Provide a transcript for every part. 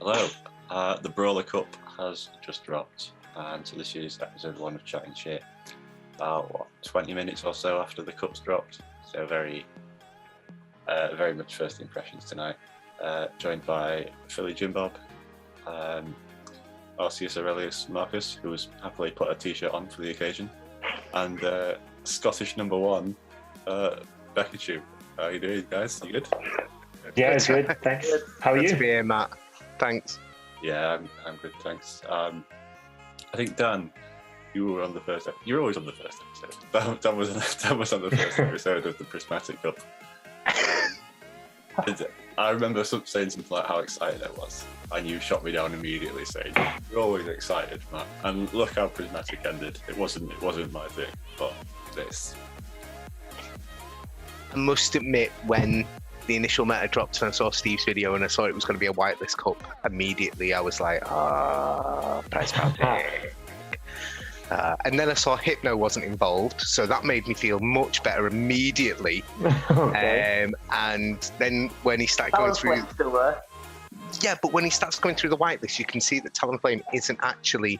Hello. The Brawler Cup has just dropped, and so this year's episode 1 of Chatting Shit. About 20 minutes or so after the cup's dropped, so very much first impressions tonight. Joined by Philly Jim Bob, Arceus Aurelius Marcus, who's happily put a t-shirt on for the occasion, and Scottish number 1, Becky Chu. How are you doing, guys? You good? Yeah, it's good. Thanks. How are you? Good to be here, Matt. Thanks. Yeah, I'm good, thanks. I think Dan, you were on the first. You're always on the first episode. Dan was on the first episode of the Prismatic Cup. I remember saying something like how excited I was, and you shot me down immediately, saying you're always excited, Matt. And look how Prismatic ended. It wasn't my thing, but this. I must admit, when the initial meta dropped and I saw Steve's video and I saw it was going to be a whitelist cup, immediately I was like, Prismatic. And then I saw Hypno wasn't involved, so that made me feel much better immediately. Okay. And then when he started going through... Yeah, but when he starts going through the whitelist, you can see that Talonflame isn't actually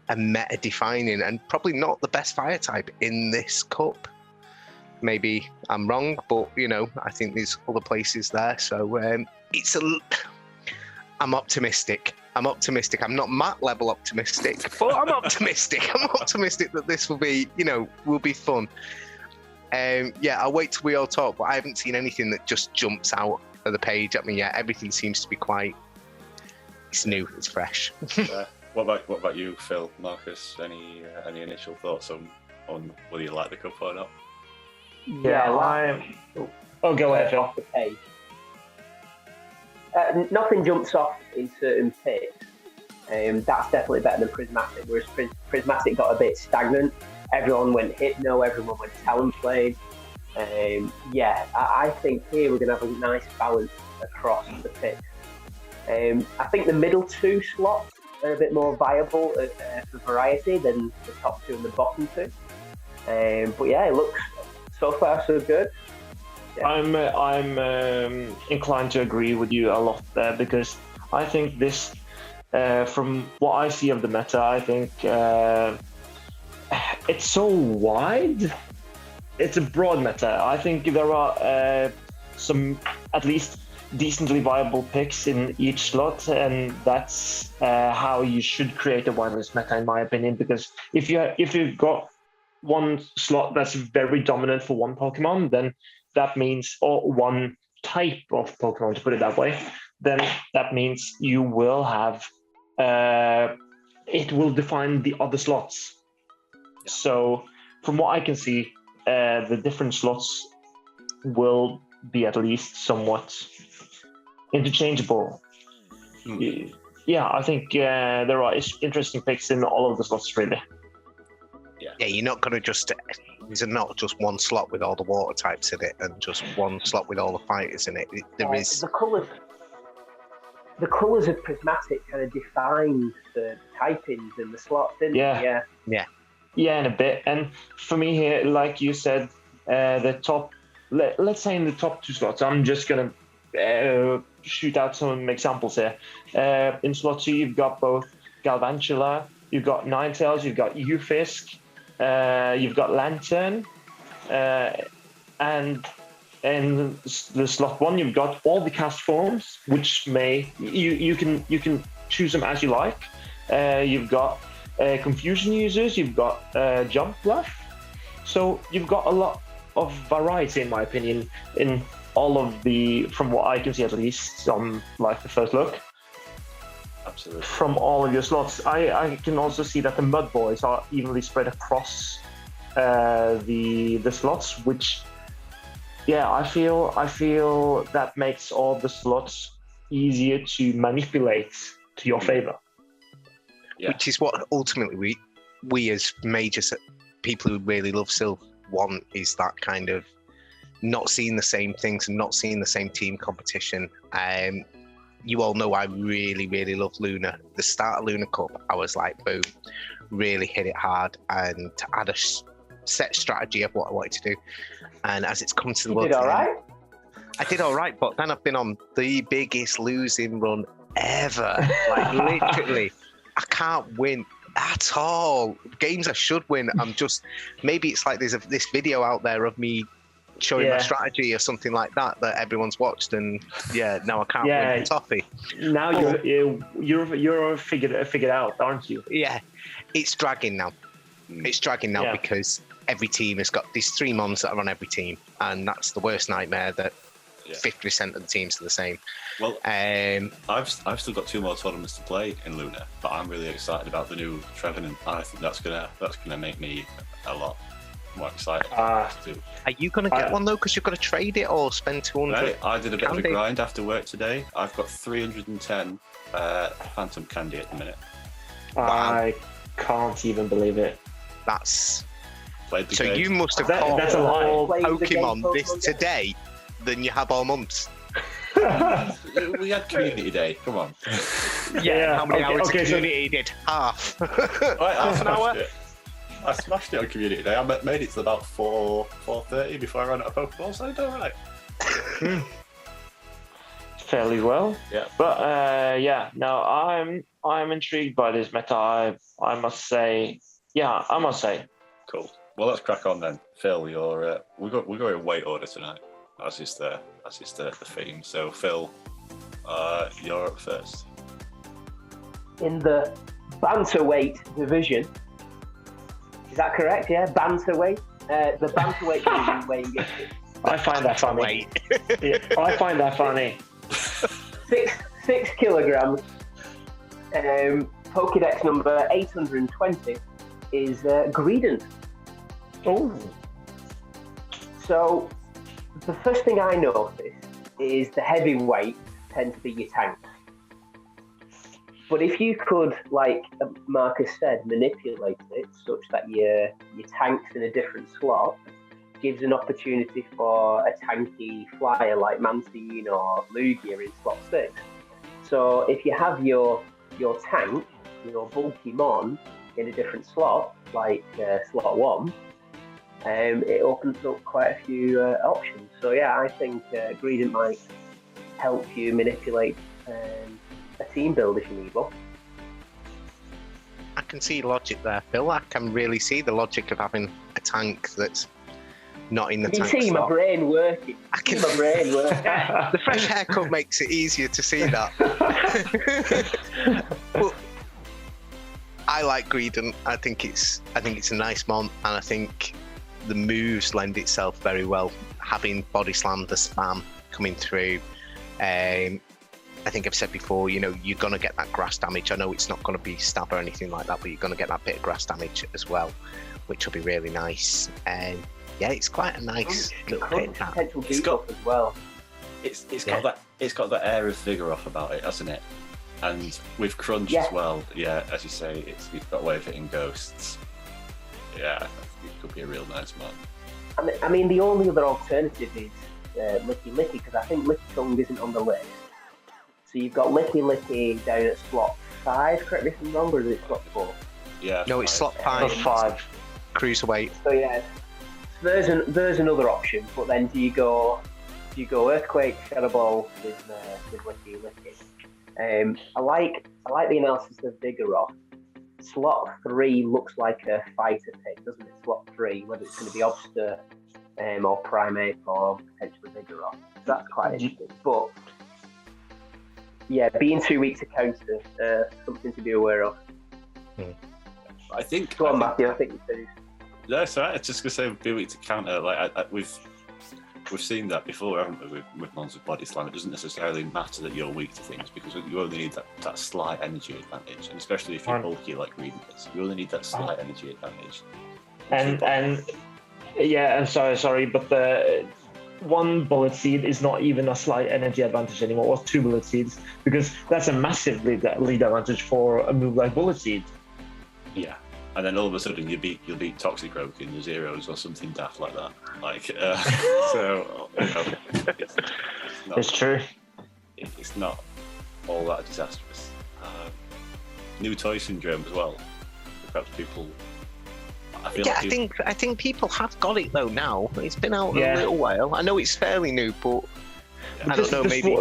a meta-defining and probably not the best fire type in this cup. Maybe I'm wrong, but, I think there's other places there. So I'm optimistic. I'm not Matt level optimistic, but I'm optimistic. I'm optimistic that this will be, will be fun. I'll wait till we all talk, but I haven't seen anything that just jumps out of the page at me yet. Everything seems to be it's new, it's fresh. What about you, Phil, Marcus? Any initial thoughts on whether you like the cup or not? Yeah, go ahead, Phil. Off the page. Nothing jumps off in certain picks. That's definitely better than Prismatic, whereas Prismatic got a bit stagnant. Everyone went Hypno, everyone went Talonflame. I think here we're going to have a nice balance across the picks. I think the middle 2 slots are a bit more viable for variety than the top 2 and the bottom 2. It looks so far so good. Yeah. I'm inclined to agree with you a lot there, because I think this, from what I see of the meta, I think it's so wide. It's a broad meta. I think there are some at least decently viable picks in each slot, and that's how you should create a whitelist meta, in my opinion. Because if you've got one slot that's very dominant for one Pokemon, then that means, or one type of Pokemon, to put it that way, then that means you will have, it will define the other slots. Yeah. So from what I can see, the different slots will be at least somewhat interchangeable. Yeah, I think there are interesting picks in all of the slots, really. Yeah, you're not going to there's not just one slot with all the water types in it and just one slot with all the fighters in it. There is... The colours of Prismatic kind of define the typings in the slots, didn't it? Yeah, in a bit. And for me here, like you said, the top, let's say in the top 2 slots, I'm just going to shoot out some examples here. In slot 2, you've got both Galvantula, you've got Ninetales, you've got Ufisk, you've got Lantern, and in the slot 1 you've got all the cast forms, which you can choose them as you like. You've got confusion users, you've got jump bluff, so you've got a lot of variety, in my opinion, in all of the, from what I can see at least on like the first look. Absolutely. From all of your slots. I can also see that the Mud Boys are evenly spread across the slots, which, I feel that makes all the slots easier to manipulate to your favor. Yeah. Which is what ultimately we as major people who really love Silph want, is that kind of not seeing the same things and not seeing the same team competition. You all know I really, really love Luna. The start of Luna Cup, I was like, boom, really hit it hard and had a set strategy of what I wanted to do. And as it's come to the world, all right? I did all right, but then I've been on the biggest losing run ever. Like literally, I can't win at all. Games I should win, I'm just, maybe it's like there's this video out there of me showing my strategy or something like that everyone's watched, and now I can't win the toffee. Now you're figured out, aren't you? Yeah, it's dragging now. It's dragging now because every team has got these 3 mons that are on every team, and that's the worst nightmare that 50% of the teams are the same. Well, I've still got 2 more tournaments to play in Luna, but I'm really excited about the new Trevenant. I think that's gonna make me a lot more excited. Are you gonna get one though? Because you've got to trade it or spend 200. No, I did a bit of a grind after work today. I've got 310 Phantom Candy at the minute. Wow. I can't even believe it. That's so game. You must have caught that's a lie. more Pokemon this today than you have all months. We had community day. Come on. How many hours of community did? Half. Half an hour. I smashed it on community day. I made it to about 4:30 before I ran out of Pokeballs. So I did all right. Fairly well. Yeah. But no, I'm intrigued by this meta. I must say. Yeah, I must say. Cool. Well, let's crack on then. Phil, we're going in weight order tonight. That's just the theme. So Phil, you're up first. In the bantamweight division, is that correct? Yeah, bantamweight. The bantamweight division weighing in. I find that funny. I find that funny. 6 kilograms. Pokédex number 820 is Greedent. Oh. So the first thing I noticed is the heavyweights tend to be your tanks. But if you could, like Marcus said, manipulate it such that your tank's in a different slot, gives an opportunity for a tanky flyer like Mantine or Lugia in slot 6. So if you have your tank, your bulky mon, in a different slot, like slot 1, it opens up quite a few options. So yeah, I think Greedent might help you manipulate a team build if you need one. I can see logic there, Phil. I can really see the logic of having a tank that's not in the tank slot. You see my brain working. The fresh haircut makes it easier to see that. But I like Greedent. I think it's a nice mon, and I think the moves lend itself very well. Having Body Slam, the spam coming through. I think I've said before, you're going to get that grass damage. I know it's not going to be stab or anything like that, but you're going to get that bit of grass damage as well, which will be really nice. And it's quite a nice little pit. Potential debuff as well. It's got that air of Vigoroth about it, hasn't it? And with Crunch as well, as you say, it's got a way of hitting ghosts. Yeah, it could be a real nice man. I mean, the only other alternative is Licky Licky, because I think Licky Tongue isn't on the list. So you've got Licky Licky down at slot 5, correct me if I'm wrong, or is it slot 4? Yeah. No, it's slot 5. 5. Cruiserweight. So yeah, there's another option, but then do you go Earthquake, Shadow Ball with Licky Licky? I like the analysis of Vigoroth. Slot 3 looks like a fighter pick, doesn't it? Slot 3, whether it's going to be Obster or Primate or potentially Vigoroth. So that's quite interesting. But yeah, being 2 weeks to counter, something to be aware of. I think. Go on, Matthew. I think you do. No, it's alright. I was just gonna say, be week to counter. Like we've seen that before, haven't we? With mons with Body Slam, it doesn't necessarily matter that you're weak to things because you only need that slight energy advantage, and especially if you're bulky like Greedent is, you only need that slight energy advantage. And sorry, but the 1 bullet seed is not even a slight energy advantage anymore, or 2 bullet seeds, because that's a massive lead advantage for a move like bullet seed. Yeah. And then all of a sudden you'll beat Toxic Rogue in the zeros or something daft like that. It's true. It's not all that disastrous. New toy syndrome as well. Perhaps people. I think people have got it though now. It's been out a little while. I know it's fairly new, but I don't know. Maybe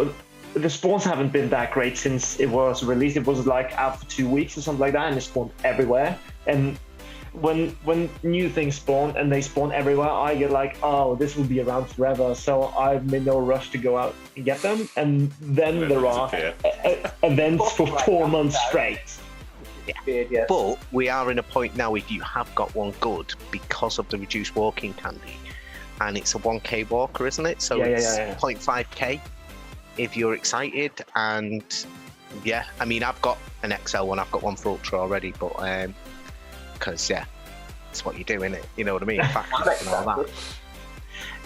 the spawns haven't been that great since it was released. It was like out for 2 weeks or something like that, and it spawned everywhere. And when new things spawn and they spawn everywhere, I get like, oh, this will be around forever, so I'm in no rush to go out and get them. And then there are events for 4 months straight. Yeah. But we are in a point now, if you have got one good, because of the reduced walking candy, and it's a 1k walker, isn't it? So it's 0.5k if you're excited. And yeah, I mean, I've got an XL one, I've got one for Ultra already, but because it's what you do, innit? You know what I mean? Factors and all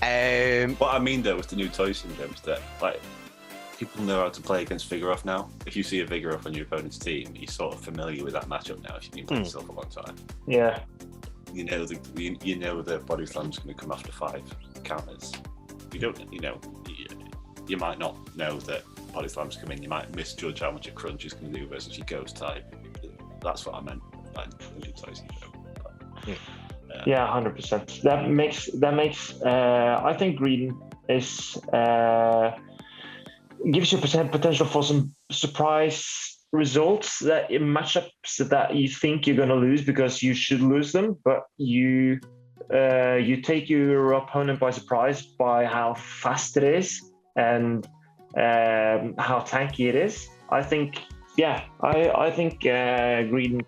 that. What I mean though with the new toy syndromes, that like people know how to play against Vigoroth now. If you see a Vigoroth on your opponent's team, you're sort of familiar with that matchup now. If you've been playing Silph a long time, you know the body slam's going to come after 5 counters. You don't, you might not know that body slams come in. You might misjudge how much a crunch is going to do versus your ghost type. That's what I meant by the new toy syndrome. Yeah, 100%. That makes. I think green is gives you potential for some surprise results, that in matchups that you think you're going to lose because you should lose them, but you take your opponent by surprise by how fast it is and how tanky it is. I think, I think green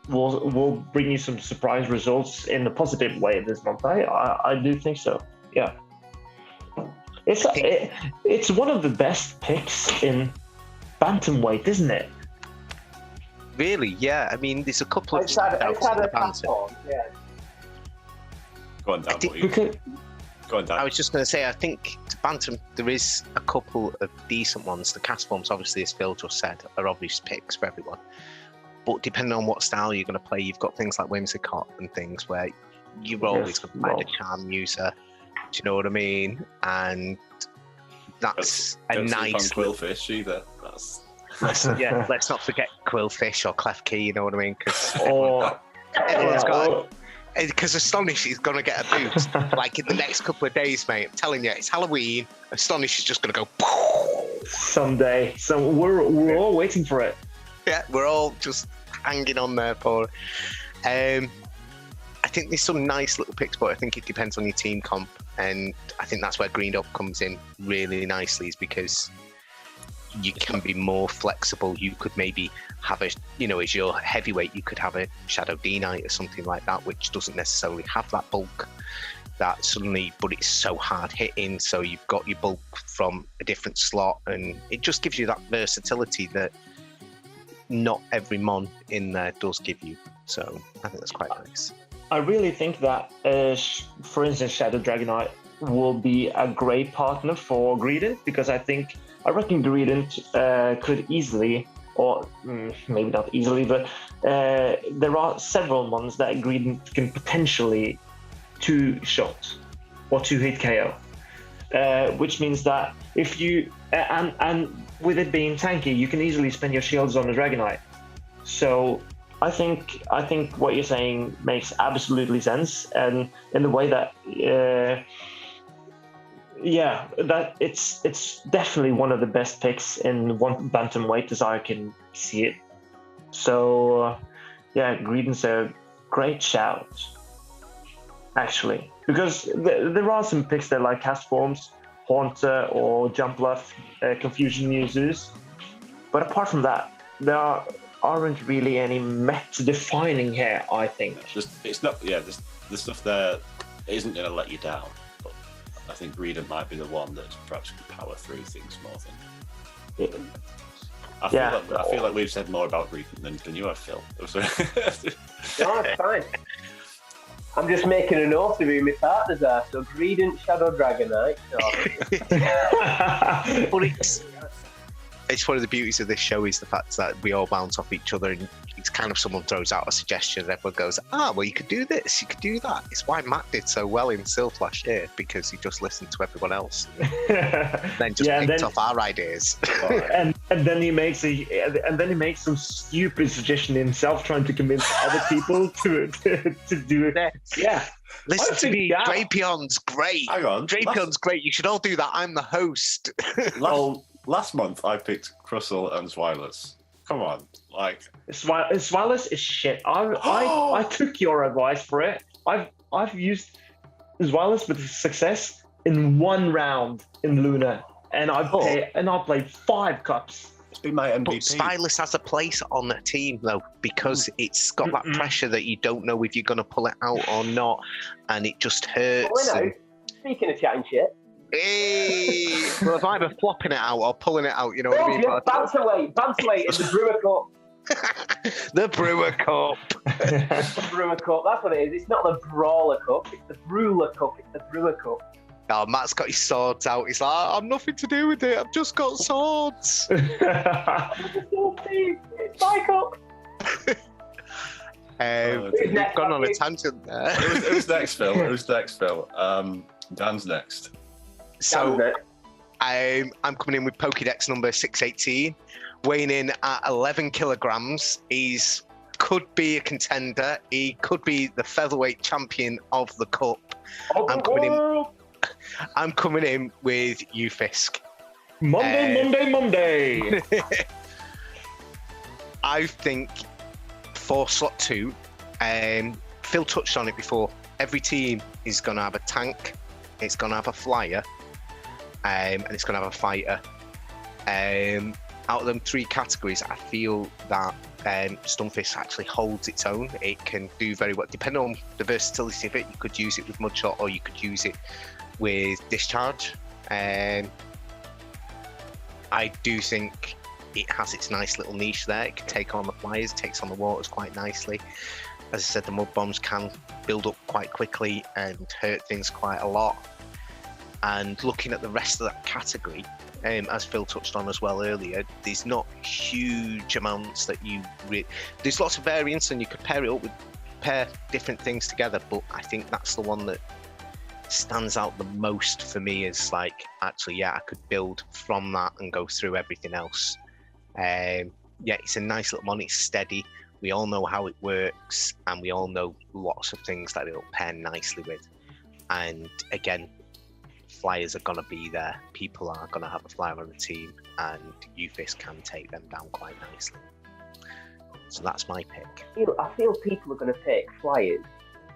will bring you some surprise results in a positive way this month. I do think so. Yeah. It's one of the best picks in bantamweight, isn't it? Really? Yeah. I mean, there's a couple of outside of the bantam. yeah. Go on, Dan. Go on, Dan. I was just going to say, I think to bantam there is a couple of decent ones. The cast forms, obviously, as Phil just said, are obvious picks for everyone. But depending on what style you're going to play, you've got things like Whimsicott and things where you're always going to find a charm user. Do you know what I mean? And that's a nice Quillfish either. Let's not forget Quillfish or Clefkey. You know what I mean? Because Astonish is going to get a boost like in the next couple of days, mate. I'm telling you, it's Halloween. Astonish is just going to go someday. So we're all waiting for it. Yeah, we're all just hanging on there for it. I think there's some nice little picks, but I think it depends on your team comp, and I think that's where Green Up comes in really nicely, is because you can be more flexible. You could maybe have as your heavyweight, you could have a Shadow D-Knight or something like that, which doesn't necessarily have that bulk that suddenly, but it's so hard hitting, so you've got your bulk from a different slot, and it just gives you that versatility that not every mon in there does give you. So I think that's quite nice. I really think that, for instance, Shadow Dragonite will be a great partner for Greedent, because I reckon Greedent could easily, or maybe not easily, but there are several ones that Greedent can potentially 2-shot or 2-hit KO, which means that if you and with it being tanky, you can easily spend your shields on the Dragonite. So I think what you're saying makes absolutely sense, and in the way that that it's definitely one of the best picks in one bantamweight as I can see it. So Greedent's a great shout, actually, because there are some picks that like cast forms, Haunter or Jumpluff, Confusion users, but apart from that, there aren't really any meta defining here, I think. It's not. Yeah, the stuff there isn't going to let you down. But I think Greedent might be the one that perhaps can power through things more than. I feel like we've said more about Greedent than you have, Phil. No, it's fine. I'm just making a note of who my partners are. So Greedent, Shadow Dragonite. But it's one of the beauties of this show is the fact that we all bounce off each other in it's kind of someone throws out a suggestion and everyone goes, well, you could do this, you could do that. It's why Matt did so well in Silph last year, because he just listened to everyone else. Then just picked off our ideas. and then he makes some stupid suggestion himself, trying to convince other people to do it. Yeah. Listen to me, Drapion's great. Hang on. Drapion's great. You should all do that. I'm the host. Last month I picked Crustle and Zwilus. Come on, like Zwilus is shit. I took your advice for it. I've used Zwilus with success in one round in Luna, and I played 5 cups. It's been my MVP. But Stylus has a place on the team though, because it's got that pressure that you don't know if you're going to pull it out or not, and it just hurts. Speaking of chatting shit. Hey, well, it's either flopping it out or pulling it out, you know what I mean? Bantamweight in the Brewer Cup. The Brewer Cup. The Brewer Cup, that's what it is. It's not the Brawler Cup, it's the Brawler Cup, it's the Brewer Cup. Oh, Matt's got his swords out. He's like, I've nothing to do with it, I've just got swords. It's my cup. We've gone on a tangent there. It was next, Phil. Dan's next. So I'm coming in with Pokédex number 618, weighing in at 11 kilograms. He's could be a contender. He could be the featherweight champion of the cup. I'm coming in with Ufisk. Monday. I think for slot 2, Phil touched on it before. Every team is going to have a tank. It's going to have a flyer, and it's going to have a fighter. Out of them 3 categories, I feel that Stunfisk actually holds its own. It can do very well. Depending on the versatility of it, you could use it with Mudshot or you could use it with Discharge. I do think it has its nice little niche there. It can take on the flyers, takes on the waters quite nicely. As I said, the mud bombs can build up quite quickly and hurt things quite a lot. And looking at the rest of that category, as Phil touched on as well earlier, there's not huge amounts that there's lots of variance, and you could pair different things together, but I think that's the one that stands out the most for me as like, actually, I could build from that and go through everything else. It's a nice little one, it's steady. We all know how it works, and we all know lots of things that it'll pair nicely with. And again, flyers are going to be there. People are going to have a flyer on the team, and Ufisk can take them down quite nicely. So that's my pick. I feel people are going to pick flyers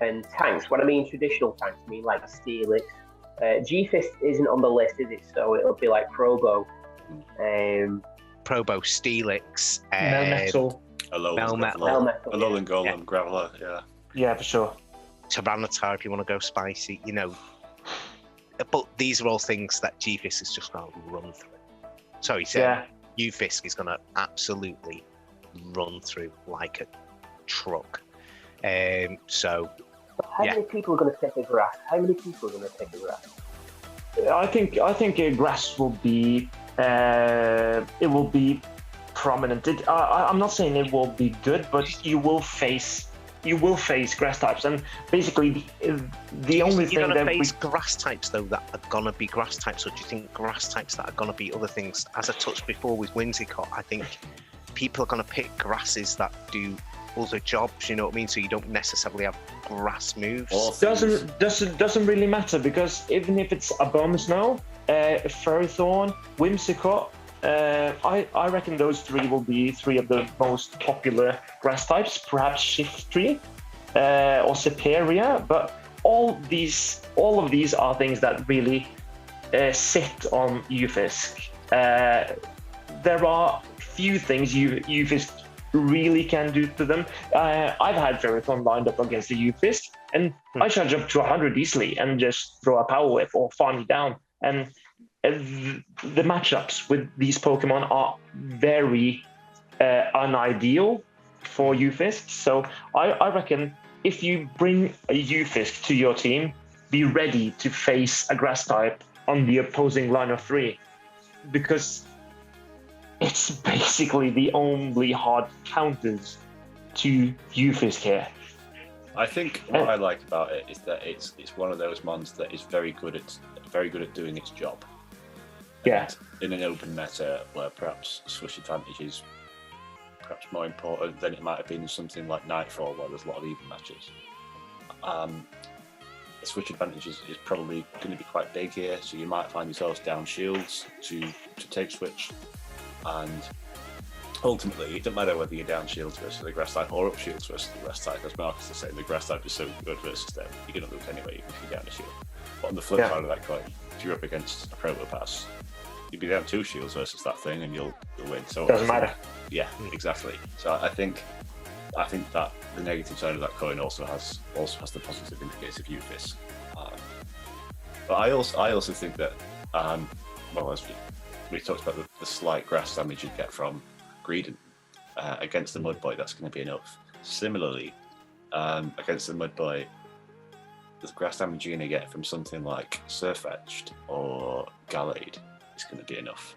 and tanks. When I mean traditional tanks, I mean like Steelix. G-Fist isn't on the list, is it? So it'll be like Probo. Probo, Steelix. Melmetal. Alolan Golem, Graveler, Yeah, for sure. Tyranitar, if you want to go spicy, But these are all things that G-Fist is just going to run through. Sorry, Ufisk is going to absolutely run through like a truck. How many people are going to pick a grass? I think a grass will be it will be prominent. I'm not saying it will be good, but you will face grass types, and basically the only thing that face grass types though that are gonna be grass types, or do you think grass types that are gonna be other things? As I touched before with Whimsicott, I think people are gonna pick grasses that do other jobs. You know what I mean? So you don't necessarily have grass moves. Doesn't really matter, because even if it's Abomasnow, Ferrothorn, Whimsicott, I reckon those 3 will be 3 of the most popular grass types, perhaps Shiftry or Seperia, but all of these are things that really sit on Ufisk. There are few things Ufisk really can do to them. I've had Ferrothorn lined up against the Ufisk, and I charge up to 100 easily and just throw a Power Whip or farm you down. And the matchups with these Pokemon are very unideal for Ufisk. So I reckon if you bring a Ufisk to your team, be ready to face a grass type on the opposing line of 3, because it's basically the only hard counters to Ufisk here. I think what I like about it is that it's one of those mons that is very good at doing its job. Yeah. In an open meta where perhaps Swish advantage is perhaps more important than it might have been in something like Nightfall where there's a lot of even matches. The Switch advantage is probably going to be quite big here, so you might find yourselves down shields to take Switch, and ultimately it doesn't matter whether you're down shields versus the grass type or up shields versus the grass type, as Marcus is saying, the grass type is so good versus them, you're going to lose anyway even if you're down a shield. But on the flip side of that coin, if you're up against a Protopass, you'd be down 2 shields versus that thing and you'll win. So doesn't matter. Yeah, exactly. So I think that the negative side of that coin also has the positive in the case of Ufisk. But I also think that well, as we talked about the slight grass damage you get from Greedent against the Mudboy, that's going to be enough. Similarly, against the Mudboy, the grass damage you're going to get from something like Surfetched or Gallade is going to be enough.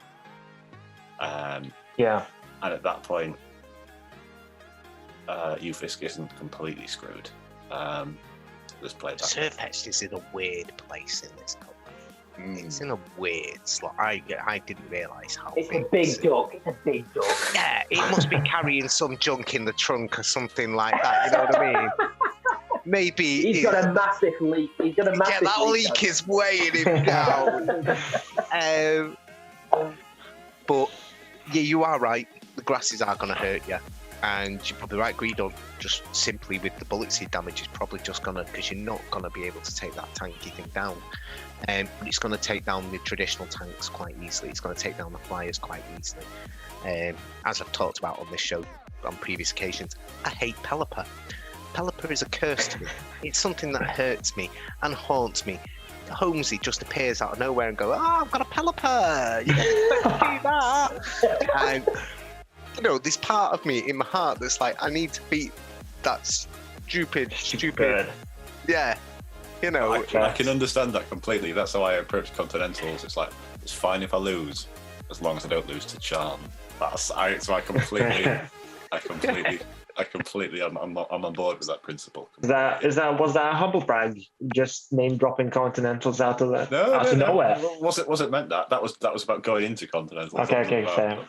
Yeah. And at that point, Ufisk isn't completely screwed. Let's play that. Surfetched is in a weird place in this cup. It's in a weird slot. I didn't realise how It's big a big duck. It's a big duck. Yeah, it must be carrying some junk in the trunk or something like that. You know what I mean? Maybe He's got a massive leak. He's got a massive that leak is weighing him down. But yeah, you are right. The grasses are going to hurt you. And you're probably right, Greedon, just simply with the bullet seed damage, is probably just going to, because you're not going to be able to take that tanky thing down. But it's going to take down the traditional tanks quite easily. It's going to take down the flyers quite easily. As I've talked about on this show on previous occasions, I hate Pelipper. Pelipper is a curse to me. It's something that hurts me and haunts me. Holmesy just appears out of nowhere and goes, I've got a Pelipper! You didn't expect to do that! And you know, there's part of me in my heart that's like, I need to beat that stupid. Yeah, you know. I can understand that completely. That's how I approach Continentals. It's like, it's fine if I lose, as long as I don't lose to Charm. So I completely, I'm on board with that principle. Was that a humble brag? Just name dropping Continentals out of nowhere. Wasn't meant that. That was about going into Continentals. Okay, fair.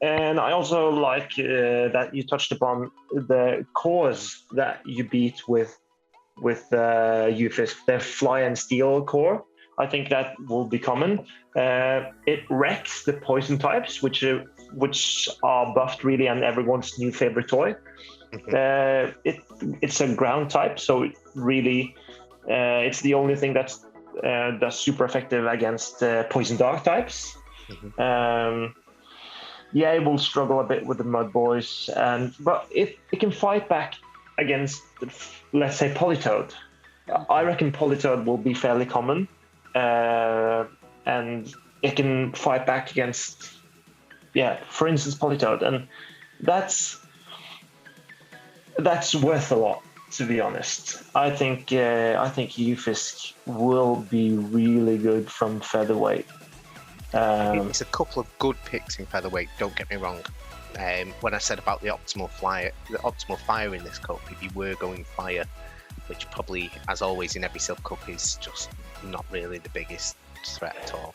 And I also like that you touched upon the cores that you beat with Ufisk, the Fly and Steel core. I think that will be common. It wrecks the poison types, which are buffed really and everyone's new favorite toy. It's a ground type, so it really it's the only thing that's super effective against poison dark types. Yeah, it will struggle a bit with the Mud Boys, but it can fight back against, let's say, Politoed. I reckon Politoed will be fairly common, and it can fight back against, for instance, Politoed, and that's worth a lot, to be honest. I think Ufisk will be really good from featherweight. It's a couple of good picks in featherweight, don't get me wrong. When I said about the optimal fire in this cup, if you were going fire, which probably, as always in every Silph Cup, is just not really the biggest threat at all.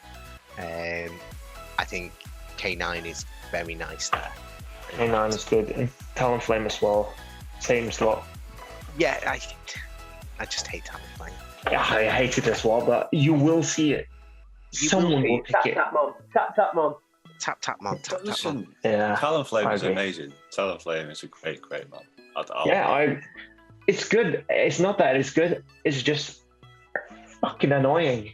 I think K9 is very nice there. K9 is good, and Talonflame as well. Same slot. Yeah, I just hate Talonflame. Yeah, I hate it as well, but you will see it. Someone will pick it. Tap, mom. Tap, mom. Listen, Yeah, Talonflame is amazing. Talonflame is a great man. It's good. It's not that it's good. It's just fucking annoying.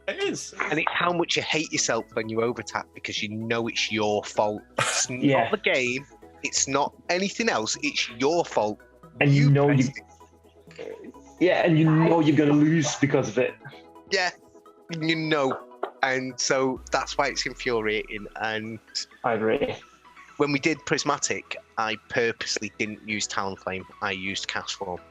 It is. And it's how much you hate yourself when you overtap because you know it's your fault. It's not the game. It's not anything else. It's your fault. And you know and you know you're gonna lose because of it. Yeah, you know. And so that's why it's infuriating. And I agree. When we did Prismatic, I purposely didn't use Talonflame. I used Castform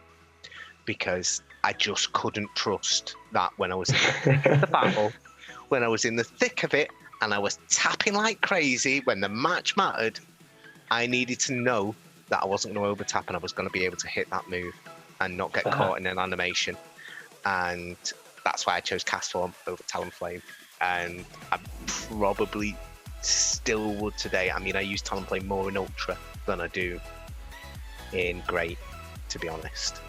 because I just couldn't trust that when I was in the thick of the battle, when I was in the thick of it, and I was tapping like crazy when the match mattered. I needed to know that I wasn't going to overtap and I was going to be able to hit that move and not get caught in an animation. And that's why I chose Cast Form over Talonflame. And I probably still would today. I mean, I use Talonflame more in Ultra than I do in Grey, to be honest.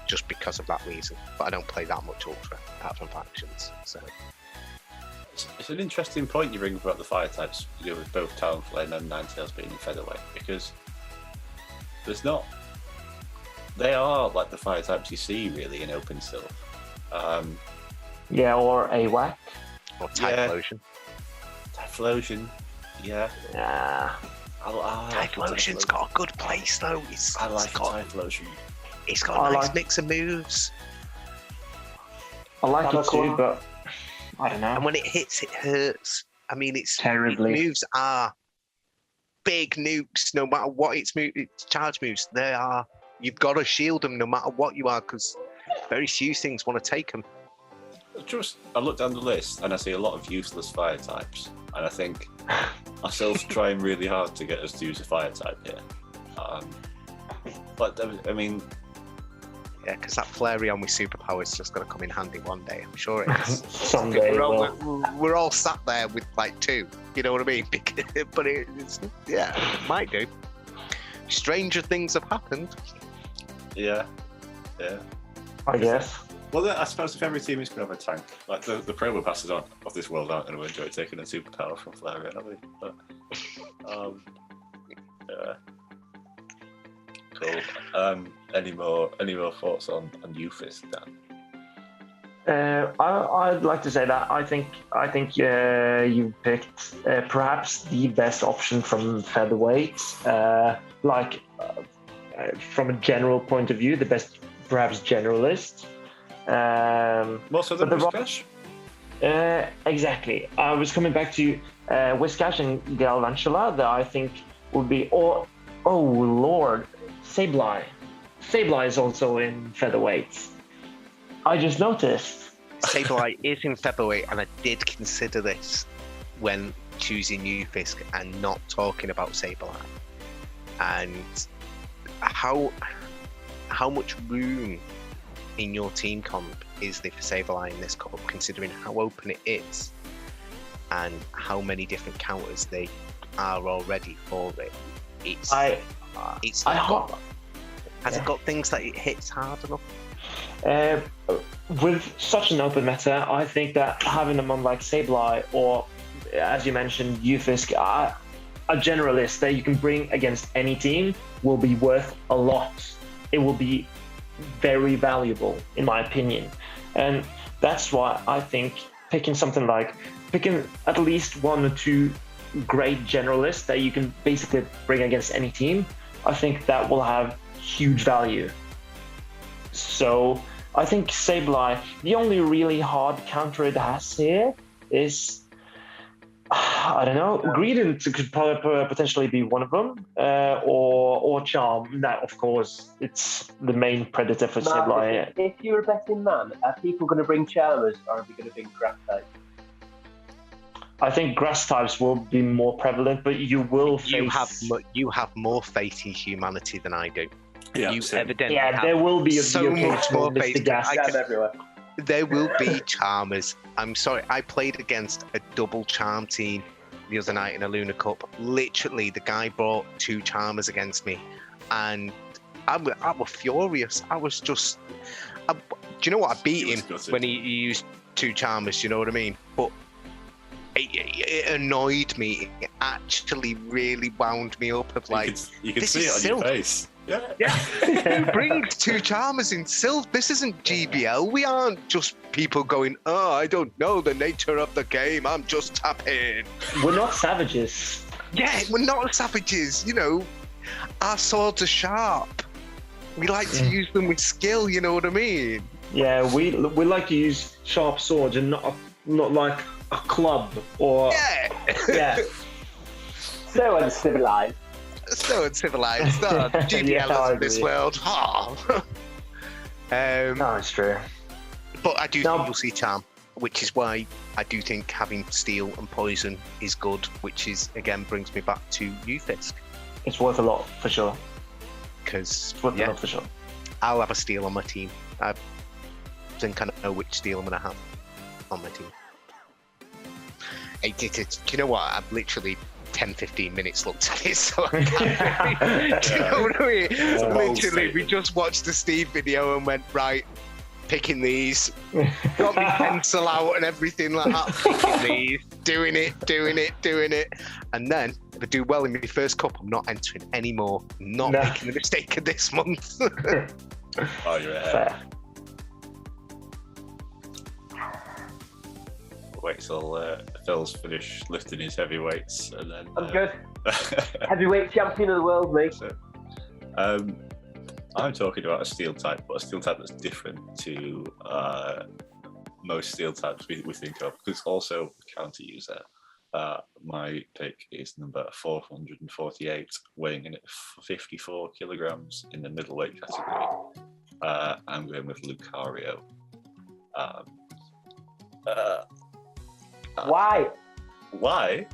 Just because of that reason. But I don't play that much Ultra apart from factions. So it's an interesting point you bring about the fire types, with both Talonflame and Ninetales being in Featherweight, because they are like the fire types you see really in Open Silph. Or AWAC. Or Typhlosion. Typhlosion, yeah. Typhlosion's got a good place though. I like Typhlosion. It's got a nice mix of moves. I like it too, but I don't know. And when it hits, it hurts. I mean, its moves are big nukes. No matter what its charge moves, they are. You've got to shield them no matter what you are, because very few things want to take them. I look down the list and I see a lot of useless fire types, and I think ourselves trying really hard to get us to use a fire type here. But I mean, yeah, because that Flareon with superpower is just going to come in handy one day. I'm sure it is. Someday. We're all sat there with like 2. You know what I mean? But it might do. Stranger things have happened. Yeah. I guess. Well, I suppose if every team is going to have a tank, like the Probopasses of this world aren't going to enjoy taking a superpower from Flareon, are they? But, yeah. Cool. Any more thoughts on Euphis, Dan? I'd like to say that I think you picked perhaps the best option from Featherweight. From a general point of view, the best perhaps generalist. Most of them Whiscash? Exactly. I was coming back to Whiscash and Galvantula that I think would be. Oh Lord, Sableye. Sableye is also in Featherweight. I just noticed. Sableye is in Featherweight, and I did consider this when choosing Eufisk and not talking about Sableye. And how much room in your team comp is there for Sableye in this cup, considering how open it is and how many different counters they are already for it? Has it got things that it hits hard enough? With such an open meta, I think that having them on like Sableye or, as you mentioned, Eufisk, a generalist that you can bring against any team will be worth a lot. It will be very valuable, in my opinion. And that's why I think picking at least 1 or 2 great generalists that you can basically bring against any team, I think that will have huge value. So I think Sableye, the only really hard counter it has here is, I don't know, Greedent could potentially be one of them, or Charm. That, of course, it's the main predator for Sableye. If you're a betting man, are people going to bring Charmers or are they going to bring Grass types? I think Grass types will be more prevalent, but you will face... You have more faith in humanity than I do. Yeah, you evidently have there will be so much more faith. Everywhere. There will be Charmers. I'm sorry, I played against a double Charm team the other night in a Luna Cup. Literally, the guy brought 2 Charmers against me, and I was furious. I was just... do you know what? I beat him when he used 2 Charmers, you know what I mean? But it annoyed me. It actually really wound me up of like... You can see it on your face. Yeah. Who brings 2 Charmers in Silph? This isn't GBL. We aren't just people going, oh, I don't know the nature of the game. I'm just tapping. We're not savages. Yeah, we're not savages. You know, our swords are sharp. We like to use them with skill. You know what I mean? Yeah, we like to use sharp swords and not like a club or... Yeah. So uncivilized. So uncivilized. No, GBL in this world. No, it's true. But I do think you'll see Charm, which is why I do think having Steel and Poison is good, which is, again, brings me back to Eufisk. It's worth a lot for sure. Because It's worth a lot for sure. I'll have a Steel on my team. I think I know which Steel I'm going to have on my team. Do you know what? I've literally 10-15 minutes looked at it, so I can't really, do you know what I mean? Literally, we just watched the Steve video and went, right, picking these, got my pencil out and everything like that, picking these, doing it. And then, if I do well in my first cup, I'm not entering any more. I'm not making the mistake of this month. Oh, you're ahead. Fair. Wait till Phil's finished lifting his heavyweights, and then. I'm good. Heavyweight champion of the world, mate. So, I'm talking about a steel type, but a steel type that's different to most steel types we think of, because it's also a counter user. My pick is number 448, weighing in at 54 kilograms in the middleweight category. I'm going with Lucario. Why? Why?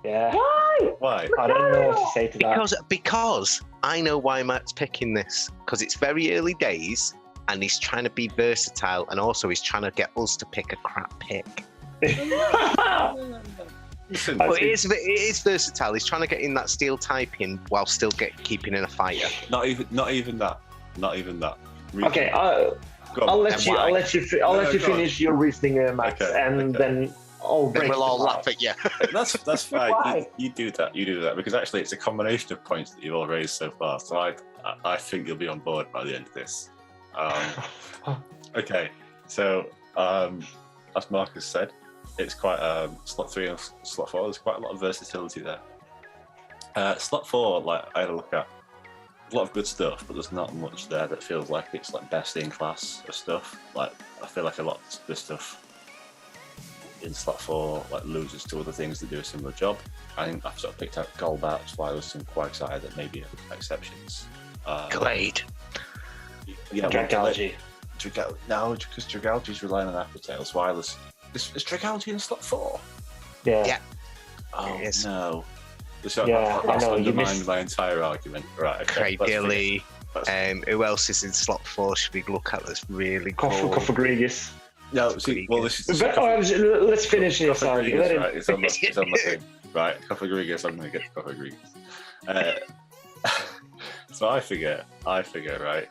Yeah. Why? Why? I don't know what to say to that. Because I know why Matt's picking this. Because it's very early days, and he's trying to be versatile, and also he's trying to get us to pick a crap pick. Listen, But it is versatile. He's trying to get in that steel type in while still keeping in a fighter. not even that. Really. Okay, Go on. I'll let you go finish your reasoning, Max, and then I'll Then break we'll all it apart. laugh at you. That's fine. Why? You do that, because actually it's a combination of points that you've all raised so far. So I think you'll be on board by the end of this. Okay, so as Marcus said, it's quite slot 3 and slot 4. There's quite a lot of versatility there. Slot 4, like I had a look at, a lot of good stuff, but there's not much there that feels like it's like best in class of stuff. Like I feel like a lot of the stuff in slot 4 like loses to other things that do a similar job. I think I've sort of picked out Golbat, Swilus, and Quagsire that maybe are exceptions. Glade. Yeah, Dragalge. No, because Dragalge's relying on Appletail. Swilus. Is Dragalge in slot 4? Yeah. Yeah. Oh It is. no. Yeah, I know, you undermined missed- my entire argument. Right, okay. Craigilly. Let's- Who else is in slot 4? Should we look at that's really cool? Coffagrigus. No, see, well, this is Let's finish this argument. Coffagrigus, right? It's on the thing. Right, Coffagrigus, I'm going to get to Coffagrigus. So I figure, right,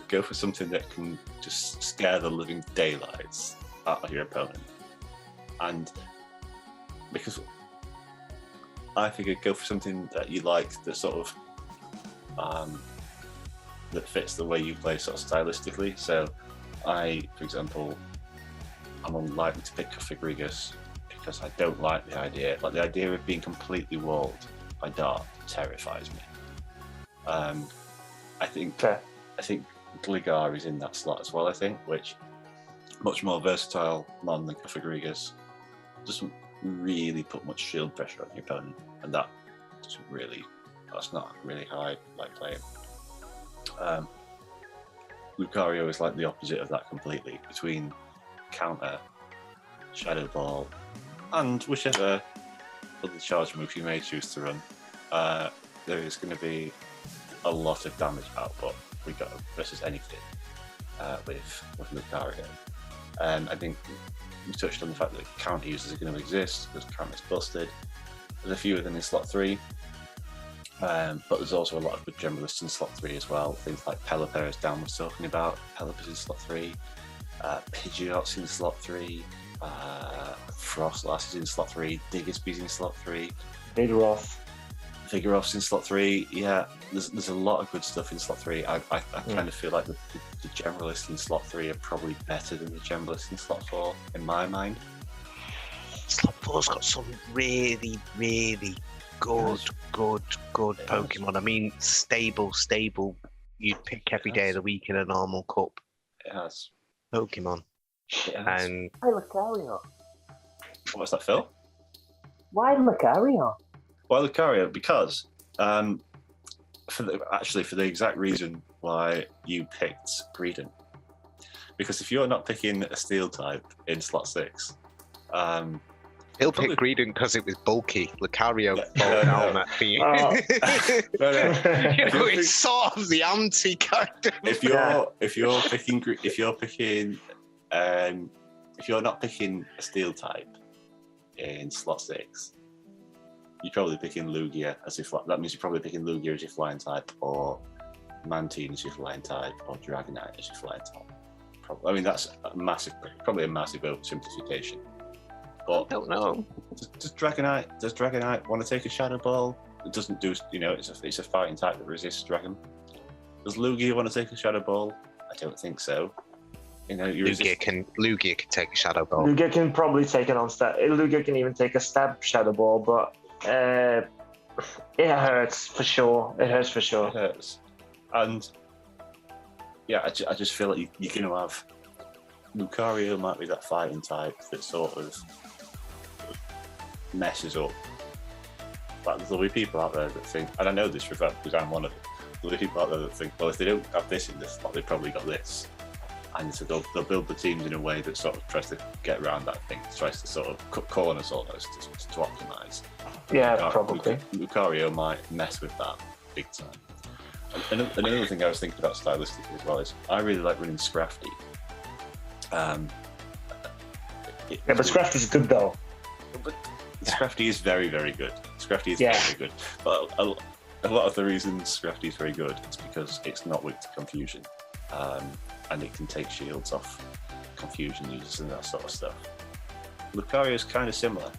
go for something that can just scare the living daylights out of your opponent. And because I figure go for something that you like that sort of that fits the way you play sort of stylistically. So I, for example, I'm unlikely to pick Coffagrigus because I don't like the idea of being completely walled by Dart terrifies me. I think Gligar is in that slot as well, I think, which much more versatile mon than Coffagrigus. Doesn't really put much shield pressure on your opponent, and that's not really how I like playing. Lucario is like the opposite of that completely, between counter, Shadow Ball, and whichever other charge move you may choose to run. There is going to be a lot of damage output versus anything with Lucario. I think we touched on the fact that counter users are going to exist because counter's busted. There's a few of them in slot 3, but there's also a lot of good generalists in slot 3 as well. Things like Pelipper, as Dan was talking about. Pelipper's in slot 3. Pidgeot's in slot 3. Frostlass is in slot 3. Diggersby's in slot 3. Vigoroth's in slot 3. Yeah, there's a lot of good stuff in slot 3. I kind of feel like the generalists in slot 3 are probably better than the generalists in slot 4 in my mind. Slot 4's got some really, really good Pokemon. I mean, stable. You'd pick every day of the week in a normal cup. It has. Pokemon. And Why Lucario? What's that, Phil? Why Lucario? Well, Lucario, because for the exact reason why you picked Greedent. Because if you're not picking a Steel type in slot 6, He'll pick Greedent because it was bulky. Lucario falling down at the it's sort of the anti-character. If you're not picking a steel type in slot 6, you're probably picking Lugia that means you're probably picking Lugia as your flying type, or Mantine as your flying type, or Dragonite as your flying type. I mean, that's probably a massive oversimplification. But I don't know. Does Dragonite want to take a Shadow Ball? It doesn't do, it's a fighting type that resists Dragon. Does Lugia want to take a Shadow Ball? I don't think so. Lugia can take a Shadow Ball. Lugia can probably take it on stab. Lugia can even take a stab Shadow Ball, but it hurts for sure. It hurts for sure. It hurts. And yeah, I just feel like you're going to have Lucario might be that fighting type that sort of messes up. But there'll be people out there that think, and I know this for a fact because I'm one of them, there'll be people out there that think, well, if they don't have this in this slot, they've probably got this. And so they'll build the teams in a way that sort of tries to get around that thing, tries to sort of cut corners almost to optimise. Yeah, probably. Lucario might mess with that big time. And another thing I was thinking about stylistically as well is I really like running Scrafty. But Scrafty is good though. But Scrafty is very, very good. Scrafty is very good. But a lot of the reasons Scrafty is very good is because it's not weak to confusion. And it can take shields off confusion users and that sort of stuff. Lucario is kind of similar.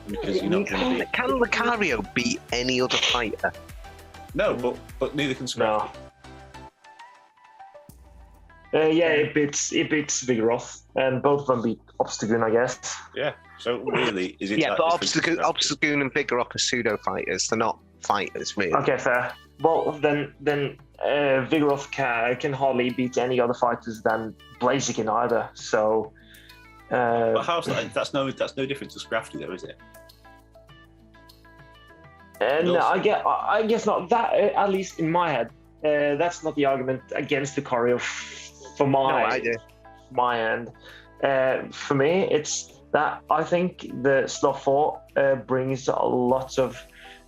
Because you're not going to be... Can Lucario beat any other fighter? No, but neither can Scrafty. No. It beats Vigoroth, and both of them beat Obstagoon, I guess. Yeah, so really, is it... Yeah, but Obstagoon and Vigoroth are pseudo-fighters. They're not fighters, really. Okay, fair. Well, then Vigoroth can hardly beat any other fighters than Blaziken either. So, but how's that? That's no different to Scrafty, though, is it? No, I guess not. That at least in my head, that's not the argument against Lucario for my end. For me, it's that I think the slot 4 brings a lot of.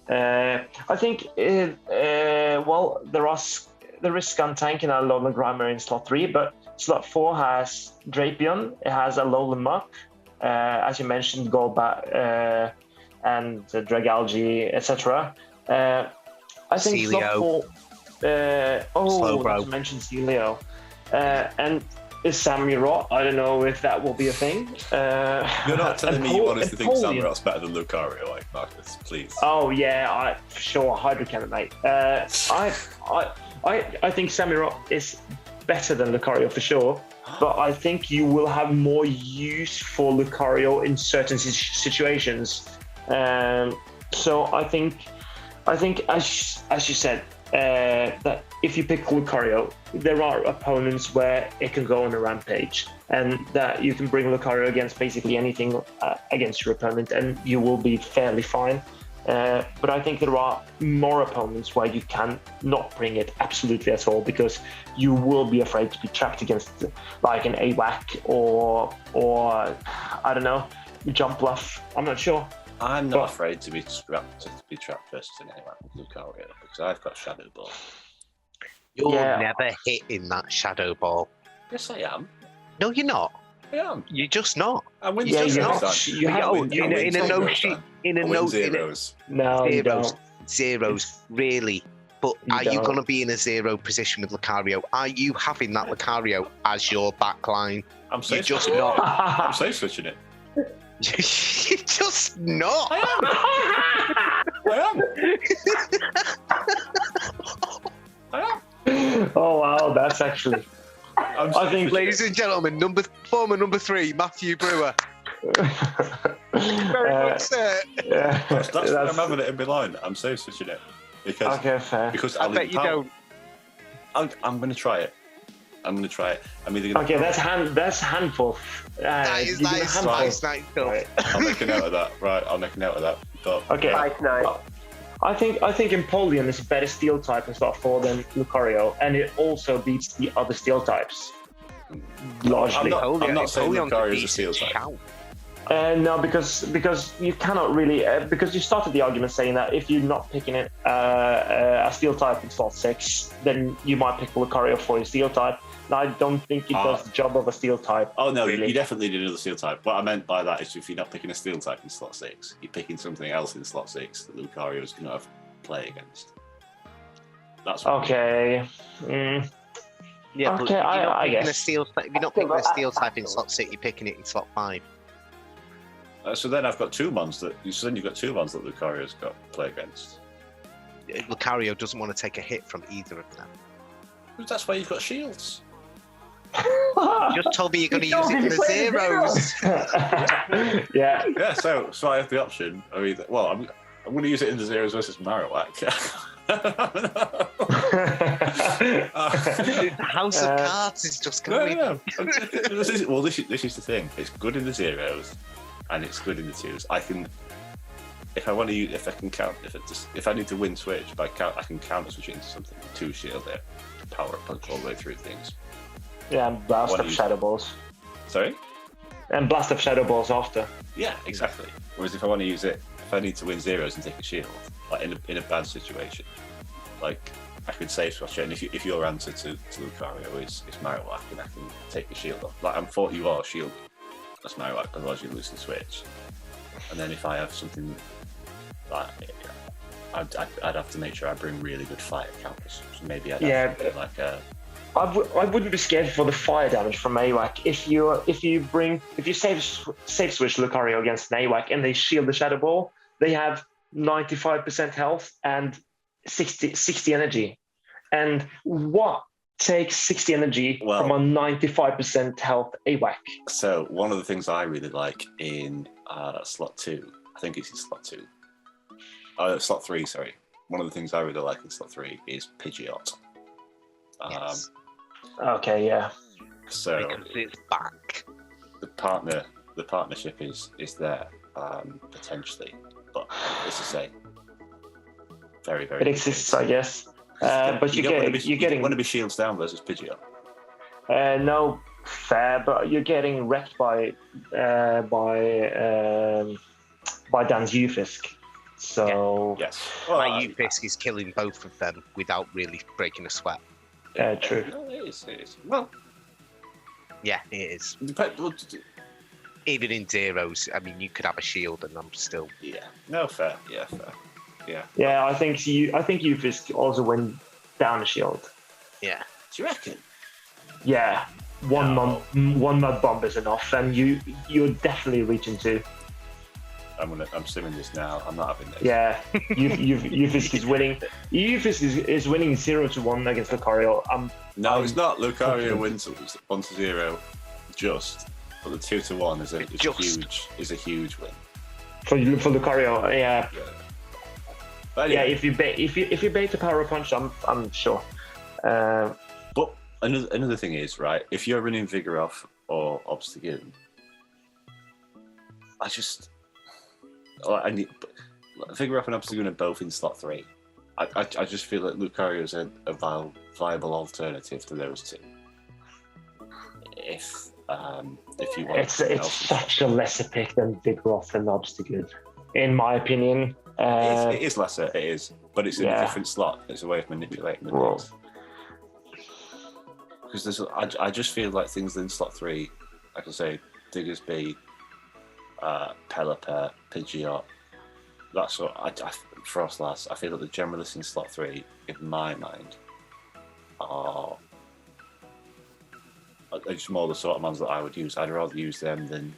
I think there is Skuntank and Alolan Grimer in slot 3, but slot 4 has Drapion, it has Alolan Muck, as you mentioned, Golbat, and Dragalge, etc. I think Celio. slot 4. Not to mention Celio, and Samurott. I don't know if that will be a thing. You're not telling me you honestly think Samurott's better than Lucario, like Marcus, please. Oh yeah, for sure, Hydro Cannon, mate. I think Samurott is better than Lucario for sure, but I think you will have more use for Lucario in certain situations. So I think as you said, that if you pick Lucario, there are opponents where it can go on a rampage, and that you can bring Lucario against basically anything against your opponent, and you will be fairly fine. But I think there are more opponents where you can not bring it absolutely at all, because you will be afraid to be trapped against like an AWAC or I don't know, Jump Bluff. I'm not sure. I'm not afraid to be trapped versus an AWAC with Lucario because I've got Shadow Ball. You're never hitting that Shadow Ball. Yes, I am. No, you're not. I am. You're just not. I win zeros. No, you don't. Zeros, really. But are you going to be in a zero position with Lucario? Are you having that Lucario as your backline? I'm safe. You're just not. I'm safe switching it. You're just not. I am. Oh wow, that's actually. I think, ladies and gentlemen, former number 3, Matthew Brewer. Very much, sir. Yeah, that's I'm having it in my line. I'm safe switching it because fair. Because I bet you don't. I'm going to try it. I'm either going to. That's handful. That is nice. Right. I'll make a note of that. Right, I'll make a note of that. But, okay. Nice. I think Empoleon is a better steel type in slot 4 than Lucario, and it also beats the other steel types. largely. I'm not saying Napoleon's Lucario is a decent steel type. shout. No, because you cannot really because you started the argument saying that if you're not picking it a steel type in slot 6, then you might pick Lucario for your steel type. And I don't think it does the job of a steel type. Oh no, really. you definitely need another steel type. What I meant by that is if you're not picking a steel type in slot 6, you're picking something else in slot 6 that Lucario is going to have to play against. That's what Okay. Yeah, but Okay, if you're not I picking guess. a steel, if you're not picking a steel type in slot 6, you're picking it in slot 5. so then I've got two mons that. So then you've got two mons that Lucario's got to play against. Lucario doesn't want to take a hit from either of them. That's why you've got shields. You just told me you're going to use it in the zeros. Yeah. Yeah, so I have the option of either. Well, I'm going to use it in the zeros versus Marowak. House of Cards is just going. No. This is the thing. It's good in the zeros, and it's good in the twos. I can, if I want to use, if I can count, if I need to win switch, I can counter switch it into something. 2 shield there, to power up all the way through things. Yeah, and blast of Shadow Balls. Sorry. And blast of Shadow Balls after. Yeah, exactly. Whereas if I want to use it, if I need to win zeros and take a shield, like in a bad situation, like I could save switch it, and if your answer to Lucario is Marowak, and I can take the shield off. Like you are shield. That's Marowak, otherwise you lose the switch. And then if I have something like, I'd have to make sure I bring really good fire counters. So maybe I'd have something like a. I wouldn't be scared for the fire damage from AWAC. If you save switch Lucario against an AWAC and they shield the Shadow Ball, they have 95% health and 60 energy. And what takes 60 energy from a 95% health AWAC? So one of the things I really like in slot 2, I think it's in slot 2. Slot 3, sorry. One of the things I really like in slot 3 is Pidgeot. Yes. Okay, yeah. So because it's back. The partnership is there potentially, but as I say, very very. It exists, I guess. But you want to be shields down versus Pidgeot. No, fair, but you're getting wrecked by Dan's Ufisk. So yes, my Ufisk is killing both of them without really breaking a sweat. True. No, it is. Well, yeah, it is. Even in zeros, I mean, you could have a shield, and I'm still. Yeah. No, fair. Yeah, fair. Yeah. Yeah, I think Ufisk also went down a shield. Yeah. Do you reckon? Yeah. One mud bomb is enough, and you're definitely reaching 2. I'm simming this now. I'm not having this. Yeah, Ufisk is winning. Ufisk is winning 0-1 against Lucario. It's not. Lucario wins 1-0, but the 2-1 is a huge win for Lucario. Yeah. But anyway, if you bait the power punch, I'm sure. But another thing is, right, if you're running Vigoroth or Obstagoon, I need Vigoroth and Obstagoon are both in slot 3. I just feel that Lucario is a viable alternative to those two. If you want, it's such a lesser pick than Vigoroth and Obstagoon, in my opinion. It is lesser, it is, but it's in a different slot. It's a way of manipulating the rules. Because I just feel like things in slot 3, like I say, Diggersby, Pelipper, Pidgeot, that sort. Frostlass. I feel that the generalists in slot 3, in my mind, are just more the sort of ones that I would use. I'd rather use them than.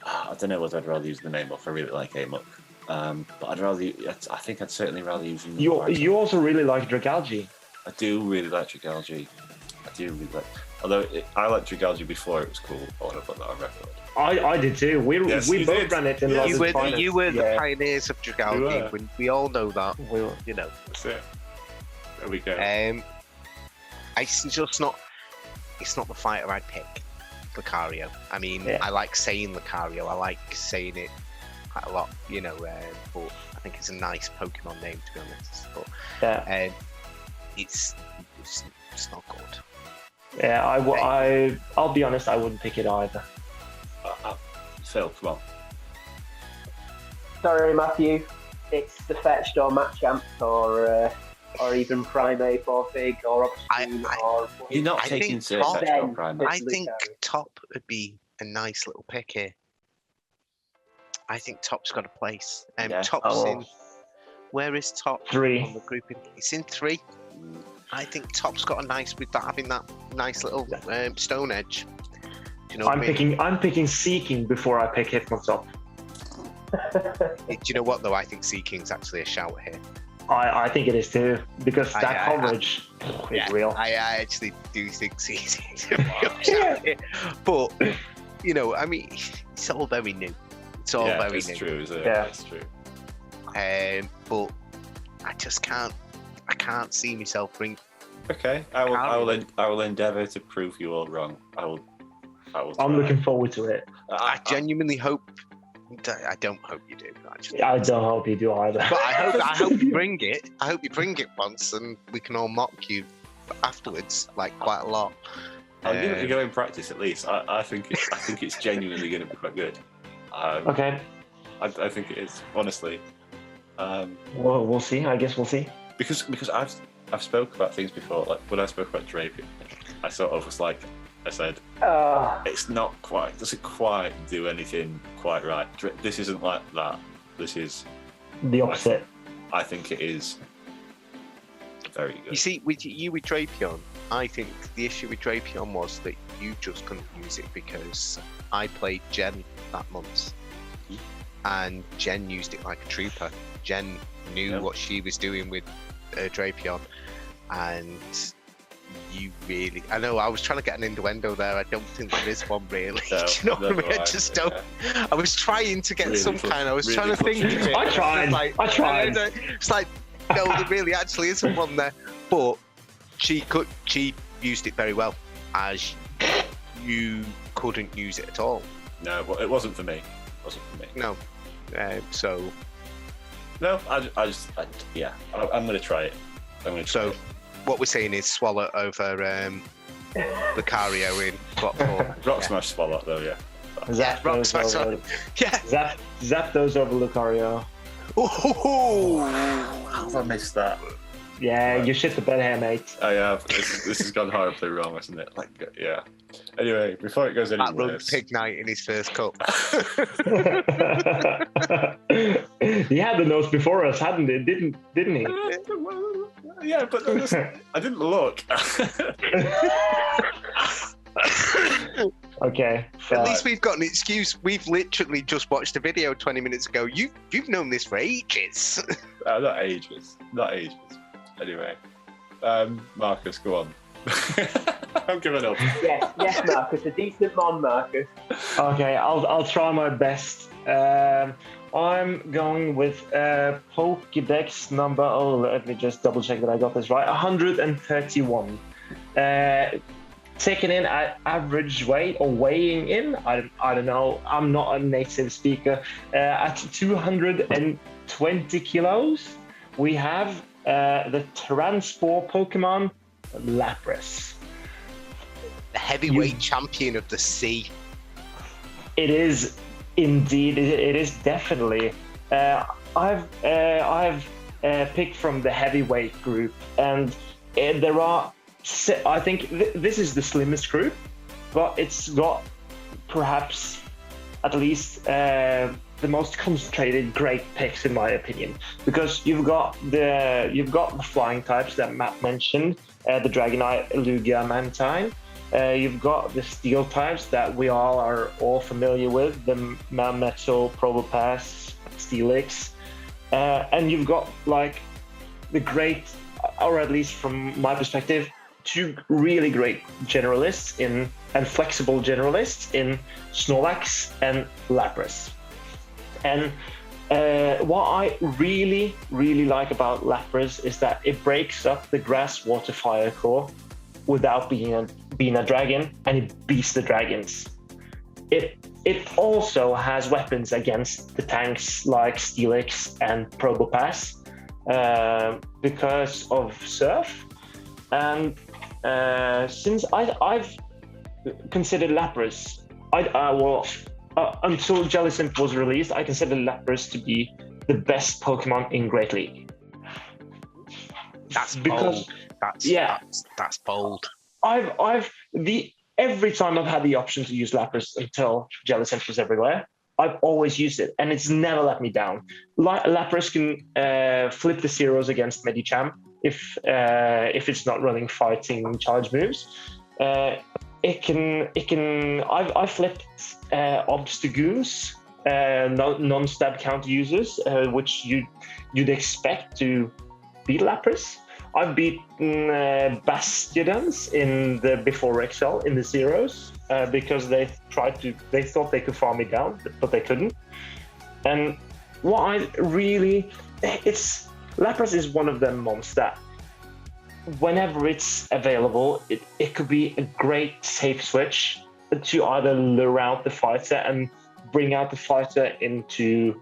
I don't know whether I'd rather use the name off. I really like Amok, but I think I'd certainly rather use them. You also really like Dragalge. I do really like Dragalge. Although I liked Dragalge before it was cool. I want to put that on record. I did too. We both ran it in you were the pioneers of Dragalge. We all know that. You know. That's it. There we go. It's just not. It's not the fighter I'd pick. Lucario. I mean, I like saying Lucario. I like saying it quite a lot. You know, but I think it's a nice Pokemon name, to be honest. But it's not good. Yeah, I'll be honest, I wouldn't pick it either. Phil, come on. Sorry, Matthew. It's the fetched or Machamp or even Primate or Fig or Obscene or... You're not taking Fetched or Primate. I think Top would be a nice little pick here. I think Top's got a place. Top's in... Where is Top? 3. On the grouping? It's in 3. I think Top's got a nice with that, having that nice little Stone Edge. Do you know what I mean? I'm picking Seeking before I pick Hypnotop. Do you know what though? I think Seeking's actually a shout here. I think it is too, because that coverage is real. I actually do think Seeking's a real shout here. But you know, I mean, it's all very new. It's all very new. True, isn't it? Yeah, it's true. But I just can't. I can't see myself bring. Okay, I will endeavour to prove you all wrong. I will. I'm looking forward to it. I genuinely hope. I don't hope you do. I don't hope you do either. But I hope you bring it. I hope you bring it once, and we can all mock you afterwards, like quite a lot. I'll give it a go in practice at least. I think it's genuinely going to be quite good. Okay. I think it is, honestly. Well, we'll see. I guess we'll see. Because I've spoke about things before. Like when I spoke about Drapion, I sort of was like, I said, it's not quite, doesn't quite do anything quite right. This isn't like that. This is the opposite. I think it is very good. You see, with Drapion, I think the issue with Drapion was that you just couldn't use it because I played Jen that month, and Jen used it like a trooper. Jen knew what she was doing with Drapion, and you really... I know, I was trying to get an innuendo there. I don't think there is one really. No, do you know what I mean? I just don't... I was trying to get some kind... I was trying to think of it. I tried. It's like, no, there really actually isn't one there. But she used it very well, as you couldn't use it at all. No, well, it wasn't for me. No. So... No, I'm going to try it. What we're saying is Swallow over Lucario in Plot 4. Rock Smash Swallow, though, yeah. Rock Smash over... Yeah. Zapdos over Lucario. Ooh. How have I missed that? Yeah, you shit the bed here, mate. I have. This has gone horribly wrong, hasn't it? Like, yeah. Anyway, before it goes any That worse... Pig Knight in his first cup. He had the nose before us, hadn't he? Didn't he? Yeah, but I didn't look. Okay. At least we've got an excuse. We've literally just watched a video 20 minutes ago. You've known this for ages. Not ages. Anyway, Marcus, go on. I'm giving up. Yes, Marcus, a decent mon, Marcus. Okay, I'll try my best. I'm going with Pokédex number. Oh, let me just double check that I got this right. 131. Taken in at average weight or weighing in. I don't know. I'm not a native speaker. At 220 kilos, we have the Transport Pokemon Lapras. The heavyweight champion of the sea. It is indeed. It is definitely. I've picked from the heavyweight group, and there are. I think this is the slimmest group, but it's got perhaps at least the most concentrated great picks in my opinion, because you've got the flying types that Matt mentioned, the Dragonite, Lugia, Mantine. You've got the steel types that we are all familiar with, the Melmetal, Probopass, Steelix, and you've got like the great, or at least from my perspective, two really great generalists and flexible generalists in Snorlax and Lapras. And what I really, really like about Lapras is that it breaks up the grass, water, fire core without being a dragon, and it beats the dragons. It also has weapons against the tanks like Steelix and Probopass because of Surf. And since I've considered Lapras, until Jellicent was released, I considered Lapras to be the best Pokemon in Great League. That's bold. That's bold. Every time I've had the option to use Lapras until Jellicent was everywhere, I've always used it, and it's never let me down. Lapras can flip the zeros against Medicham if it's not running fighting charge moves. It can. I've flipped Obstagoons, non-stab counter users, which you'd expect to beat Lapras. I've beaten Bastiodons in the before Excel in the zeros because they thought they could farm me down, but they couldn't. And Lapras is one of them mons that whenever it's available, it could be a great safe switch to either lure out the fighter and bring out the fighter into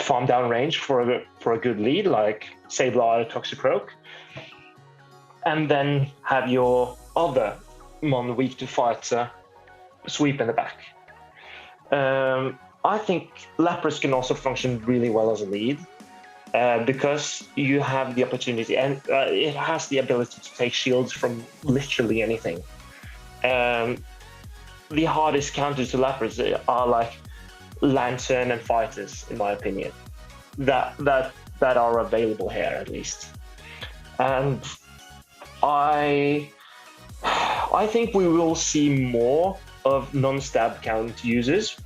farm down range for a good lead, like Sableye, Toxicroak, and then have your other mon weak to fighter sweep in the back. I think Lapras can also function really well as a lead because you have the opportunity, and it has the ability to take shields from literally anything. The hardest counters to Lapras are like Lantern and Fighters, in my opinion, that are available here at least. And I think we will see more of non-stab count users,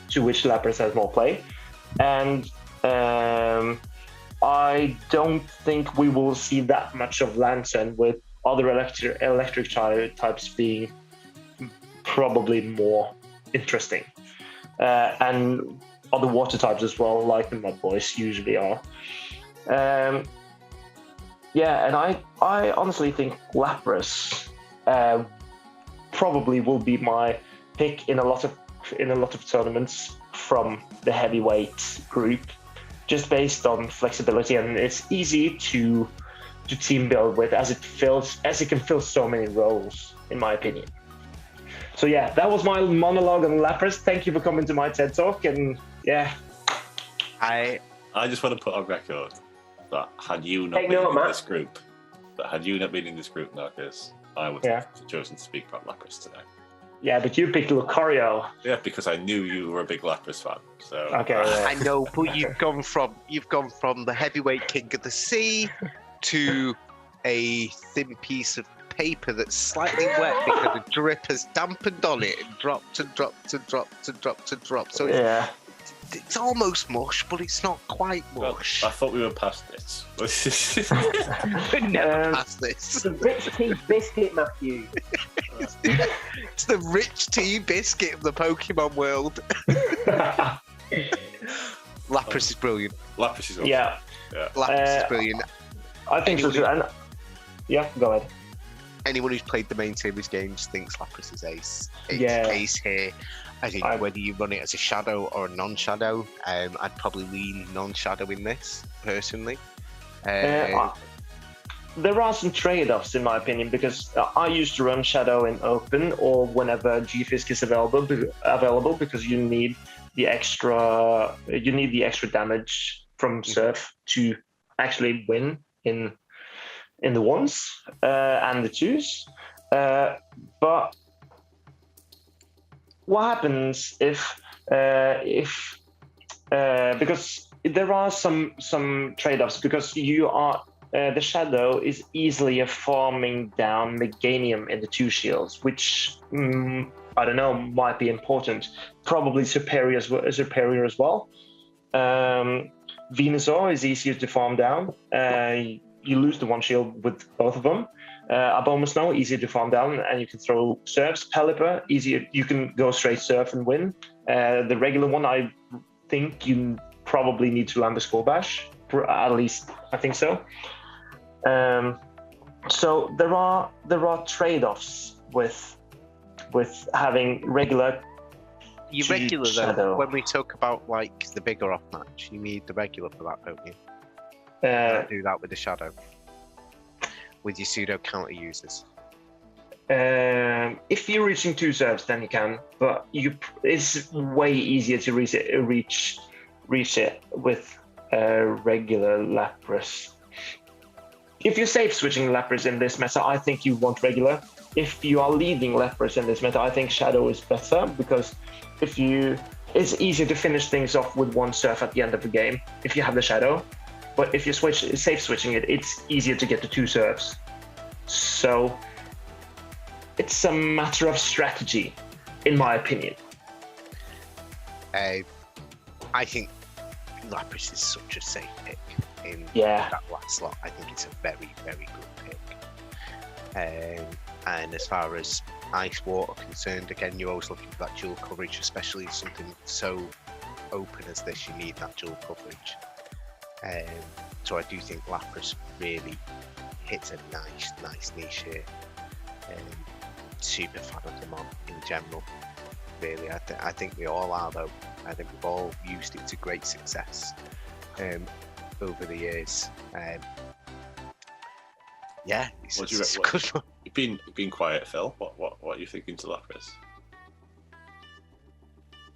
to which Lapras has more play, and I don't think we will see that much of Lantern, with other electric types being probably more interesting, and other water types as well, like the Mud Boys usually are. And I honestly think Lapras probably will be my pick in a lot of tournaments from the heavyweight group, just based on flexibility, and it's easy to team build with, as it can fill so many roles, in my opinion. So yeah, that was my monologue on Lapras. Thank you for coming to my TED Talk, and yeah. I just want to put on record that had you not been in this group, Marcus, I would have chosen to speak about Lapras today. Yeah, but you picked Lucario. Yeah, because I knew you were a big Lapras fan. So okay, yeah. I know, but you've gone from the heavyweight king of the sea to a thin piece of paper that's slightly wet because the drip has dampened on it and dropped and dropped and dropped and dropped and dropped. So it's almost mush, but it's not quite mush. Well, I thought we were past this. We're never past this. The rich tea biscuit, Matthew. It's the rich tea biscuit of the Pokemon world. Lapras is brilliant. Lapras is awesome. Yeah. Lapras is brilliant. I think so too. And go ahead. Anyone who's played the main series games thinks Lapras is ace. It's ace here. I think whether you run it as a shadow or a non-shadow, I'd probably lean non-shadow in this, personally. There are some trade-offs, in my opinion, because I used to run shadow in open or whenever G-Fisk is available, because you need the extra damage from Silph to actually win in the ones and the twos. But what happens if because there are some trade-offs, because you are the shadow is easily a farming down Meganium in the two shields, which I don't know, might be important, probably superior as well. Venusaur is easier to farm down. You lose the one shield with both of them. Abomasnow, easier to farm down, and you can throw Surfs. Pelipper, easier. You can go straight Surf and win. The regular one, I think you probably need to land a Skull Bash. At least I think so. So there are trade-offs with having regular. You regular shadow. Though. When we talk about like the bigger off match, you need the regular for that, don't you? You do that with the shadow, with your pseudo counter users. If you're reaching 2 serves, then you can. But it's way easier to reach it with regular Lapras. If you're safe switching Lapras in this meta, I think you want regular. If you are leading Lapras in this meta, I think Shadow is better, because it's easier to finish things off with 1 serve at the end of the game if you have the Shadow. But if you safe switching it, it's easier to get to 2 serves. So it's a matter of strategy, in my opinion. I think Lapras is such a safe pick in that last slot. I think it's a very, very good pick. And as far as Ice Water concerned, again, you're always looking for that dual coverage, especially something so open as this. You need that dual coverage. So I do think Lapras really hits a nice niche here. Super fan of them in general. Really, I think we all are, though. I think we've all used it to great success over the years. It's good fun. You've been quiet, Phil. What are you thinking to Lapras?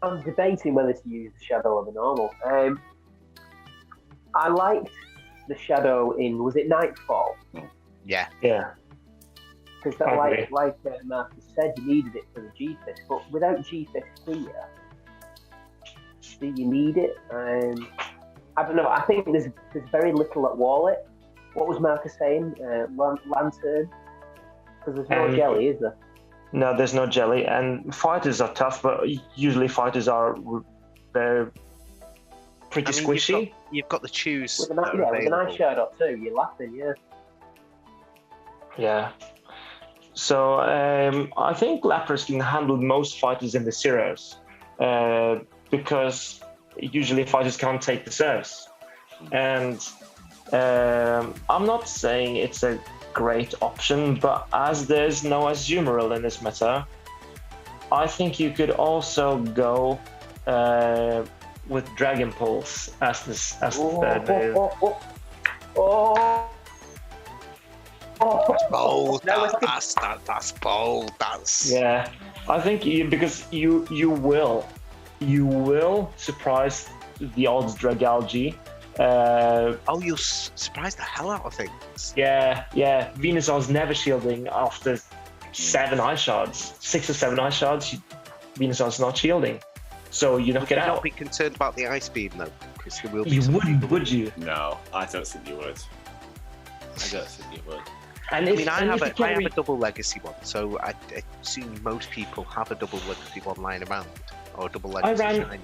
I'm debating whether to use the Shadow or the normal. I liked the Shadow in, was it Nightfall? Yeah. Because like Marcus said, you needed it for the G-Fist, but without G-Fist here, do you need it? I don't know. I think there's very little at Wallet. What was Marcus saying? Lantern? Because there's no jelly, is there? No, there's no jelly, and fighters are tough, but usually fighters they're pretty squishy. You've got the choose. With an Ice Shadow too, you're laughing, Yeah. So I think Lapras can handle most fighters in the zeros, because usually fighters can't take the serves. And I'm not saying it's a great option, but as there's no Azumarill in this meta, I think you could also go with Dragon Pulse as the That's bold. That's bold. Yeah. I think because you will surprise the odds Dragalge. You'll surprise the hell out of things. Yeah. Venusaur's never shielding after 7 Ice Shards. 6 or 7 Ice Shards, Venusaur's not shielding. So you knock it out. Not be concerned about the Ice Beam though, because there will be. You wouldn't, would you? No, I don't think you would. And I have a double legacy one, so I assume most people have a double legacy one lying around, or a double legacy shiny.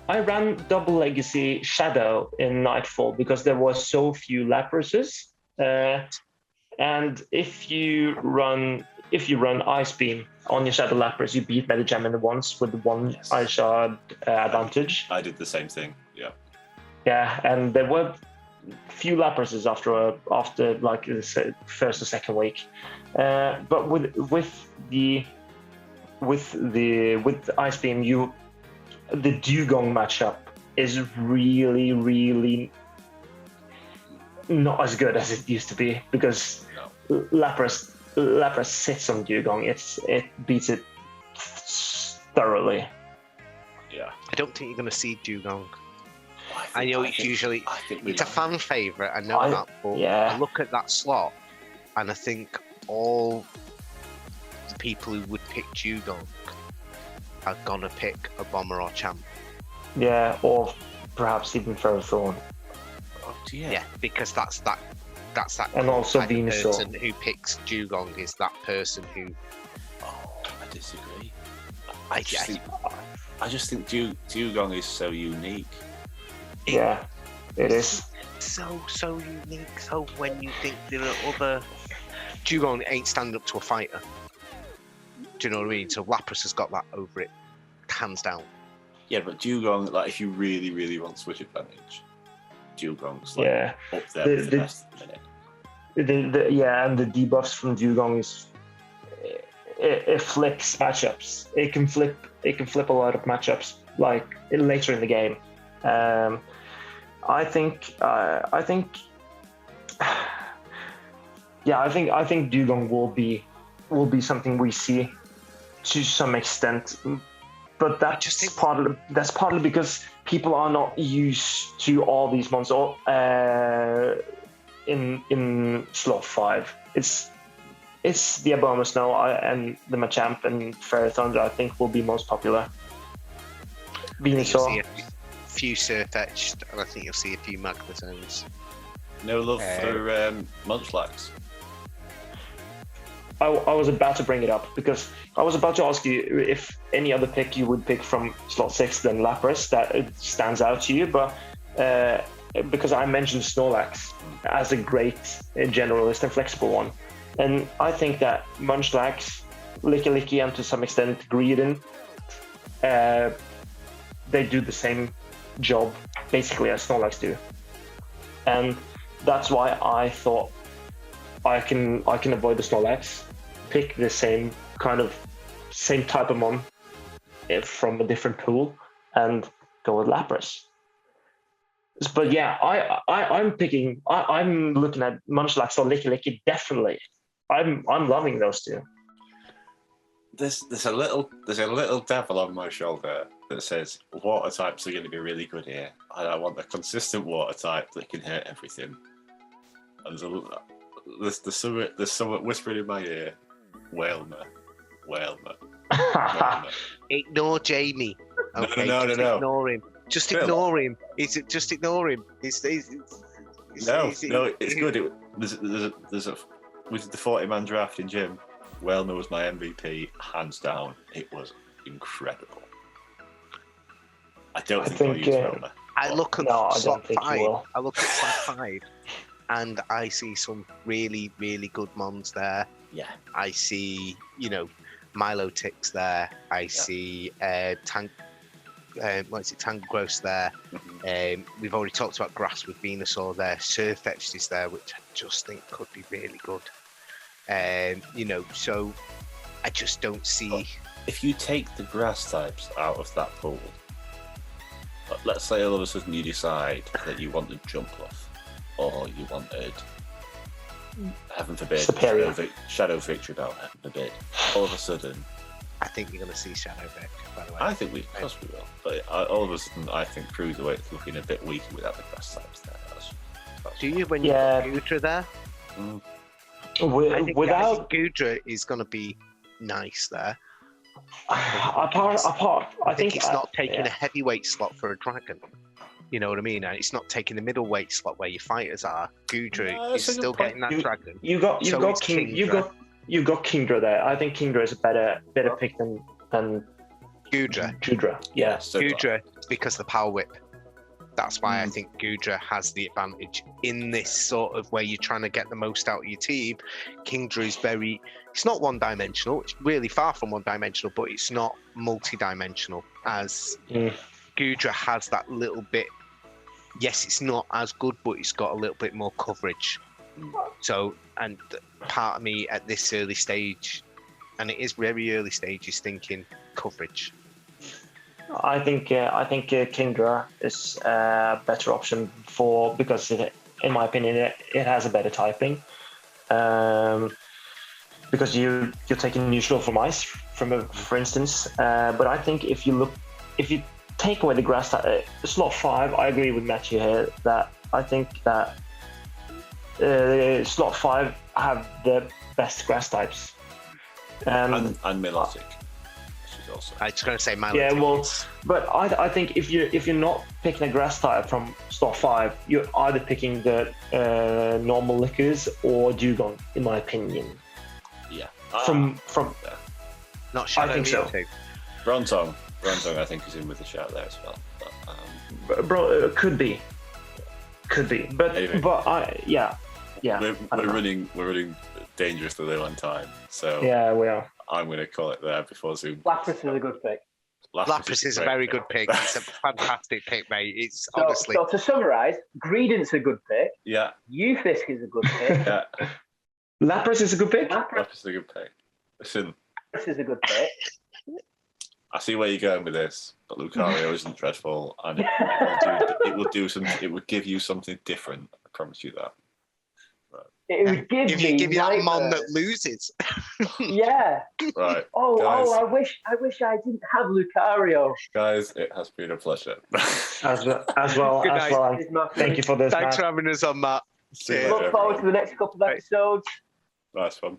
I ran double legacy Shadow in Nightfall because there were so few Laprases, and if you run Ice Beam on your Shadow Lapras, you beat Medicamen once with 1 Ice Shard advantage. I did the same thing. Yeah. Yeah, and there were few Laprases after like the first or second week, but with Ice Beam, the Dugong matchup is really not as good as it used to be, because Lapras sits on Dugong. It beats it thoroughly. Yeah. I don't think you're going to see Dugong. I know it's a fan favourite, I know that, but I look at that slot and I think all the people who would pick Dugong are gonna pick a Bomber or Champ. Yeah, or perhaps even Ferrothorn. Oh dear. Yeah, because that's that. And also Venusaur. Person who picks Dugong is that person who. Oh, I disagree. I just think Dugong is so unique. Yeah, it is. So unique. So when you think there are other, Dugong ain't standing up to a fighter. Do you know what I mean? So Lapras has got that over it, hands down. Yeah, but Dugong, like if you really want switch advantage, Dugong's like up there with the best at the minute. And the debuffs from Dugong is it flips matchups. It can flip a lot of matchups like later in the game. I think will be something we see to some extent, but that's partly because people are not used to all these monsters in slot 5. It's the Abomasnow and the Machamp and Fairy Thunder I think will be most popular. Venusaur. A few Surfetched, and I think you'll see a few Magnetones. No love for Munchlax. I was about to bring it up because I was about to ask you if any other pick you would pick from slot 6 than Lapras that it stands out to you, but because I mentioned Snorlax as a great generalist and flexible one. And I think that Munchlax, Licky, and to some extent Greedent, they do the same job basically as Snorlax do. And that's why I thought I can avoid the Snorlax, pick the same type of mon from a different pool, and go with Lapras. But yeah, I'm looking at Munchlax or Licky definitely. I'm loving those two. There's a little devil on my shoulder that says water types are going to be really good here, and I want a consistent water type that can hit everything. And there's someone whispering in my ear, Whalmer. Ignore Jamie. Okay, No. Ignore him. Just ignore him. Just ignore him. It's good. We did the 40-man draft in gym. Whalmer was my MVP, hands down. It was incredible. I don't think I'll use Whalmer. I look at slot 5. I look at slot 5, and I see some really, really good mons there. Yeah. I see, Milotics there. I see Tangrowth there. We've already talked about Grass with Venusaur there. Surfetched is there, which I just think could be really good. So I just don't see. If you take the grass types out of that pool, let's say all of a sudden you decide that you wanted Jumpluff, or you wanted, heaven forbid, Shadow Victory Belt, heaven forbid. All of a sudden, I think you're going to see Shadow Vic, by the way. I think of course we will. But all of a sudden, I think Cruiserweight's looking a bit weaker without the grass types there. Do you when you put Gudra there? I think Gudra is going to be nice there. I think it's not taking a heavyweight slot for a dragon. You know what I mean? And it's not taking the middleweight slot where your fighters are. Gudra is still getting that dragon. You've got Kingdra there. I think Kingdra is a better pick than Gudra. Yeah, Gudra because the power whip. That's why I think Gudra has the advantage in this sort of where you're trying to get the most out of your team. Kingdra is it's not one-dimensional. It's really far from one-dimensional, but it's not multi-dimensional as Gudra has that little bit. Yes, it's not as good, but it's got a little bit more coverage. So, and part of me at this early stage, and it is very early stage, is thinking coverage. I think Kingdra is a better option because in my opinion it has a better typing. Because you're taking neutral from ice, for instance. But I think if you take away the grass type, slot 5, I agree with Matthew here that I think that slot 5 have the best grass types. And Milotic. I was going to say Milotic. Yeah, well, but I think if you're not picking a grass type from slot 5, you're either picking the normal Lickers or Dugong, in my opinion. Yeah. From not Shadow. I think so. Bronzong, I think is in with the shout there as well. But, could be, but anyway, we're running dangerously low on time, so yeah, we are. I'm going to call it there before Zoom. Lapras is a good pick. Lapras is a very good pick. It's a fantastic pick, mate. It's so, honestly. So to summarise, Greedent's a good pick. Yeah. Ufisk is a good pick. Yeah. Lapras is a good pick. Lapras is a good pick. Listen. Lapras is a good pick. I see where you're going with this, but Lucario isn't dreadful, and it will do something. It will give you something different. I promise you that. Right. It would Give me you that mon that nightmares. loses. Yeah. Right, Oh, guys. I wish I didn't have Lucario. Guys, it has been a pleasure. As well. Good night. Cheers, Matthew. Thank you for this, Thanks Matt. for having us on, Matt. See you Cheers. later, Look forward to everyone. the next couple of episodes. Nice one.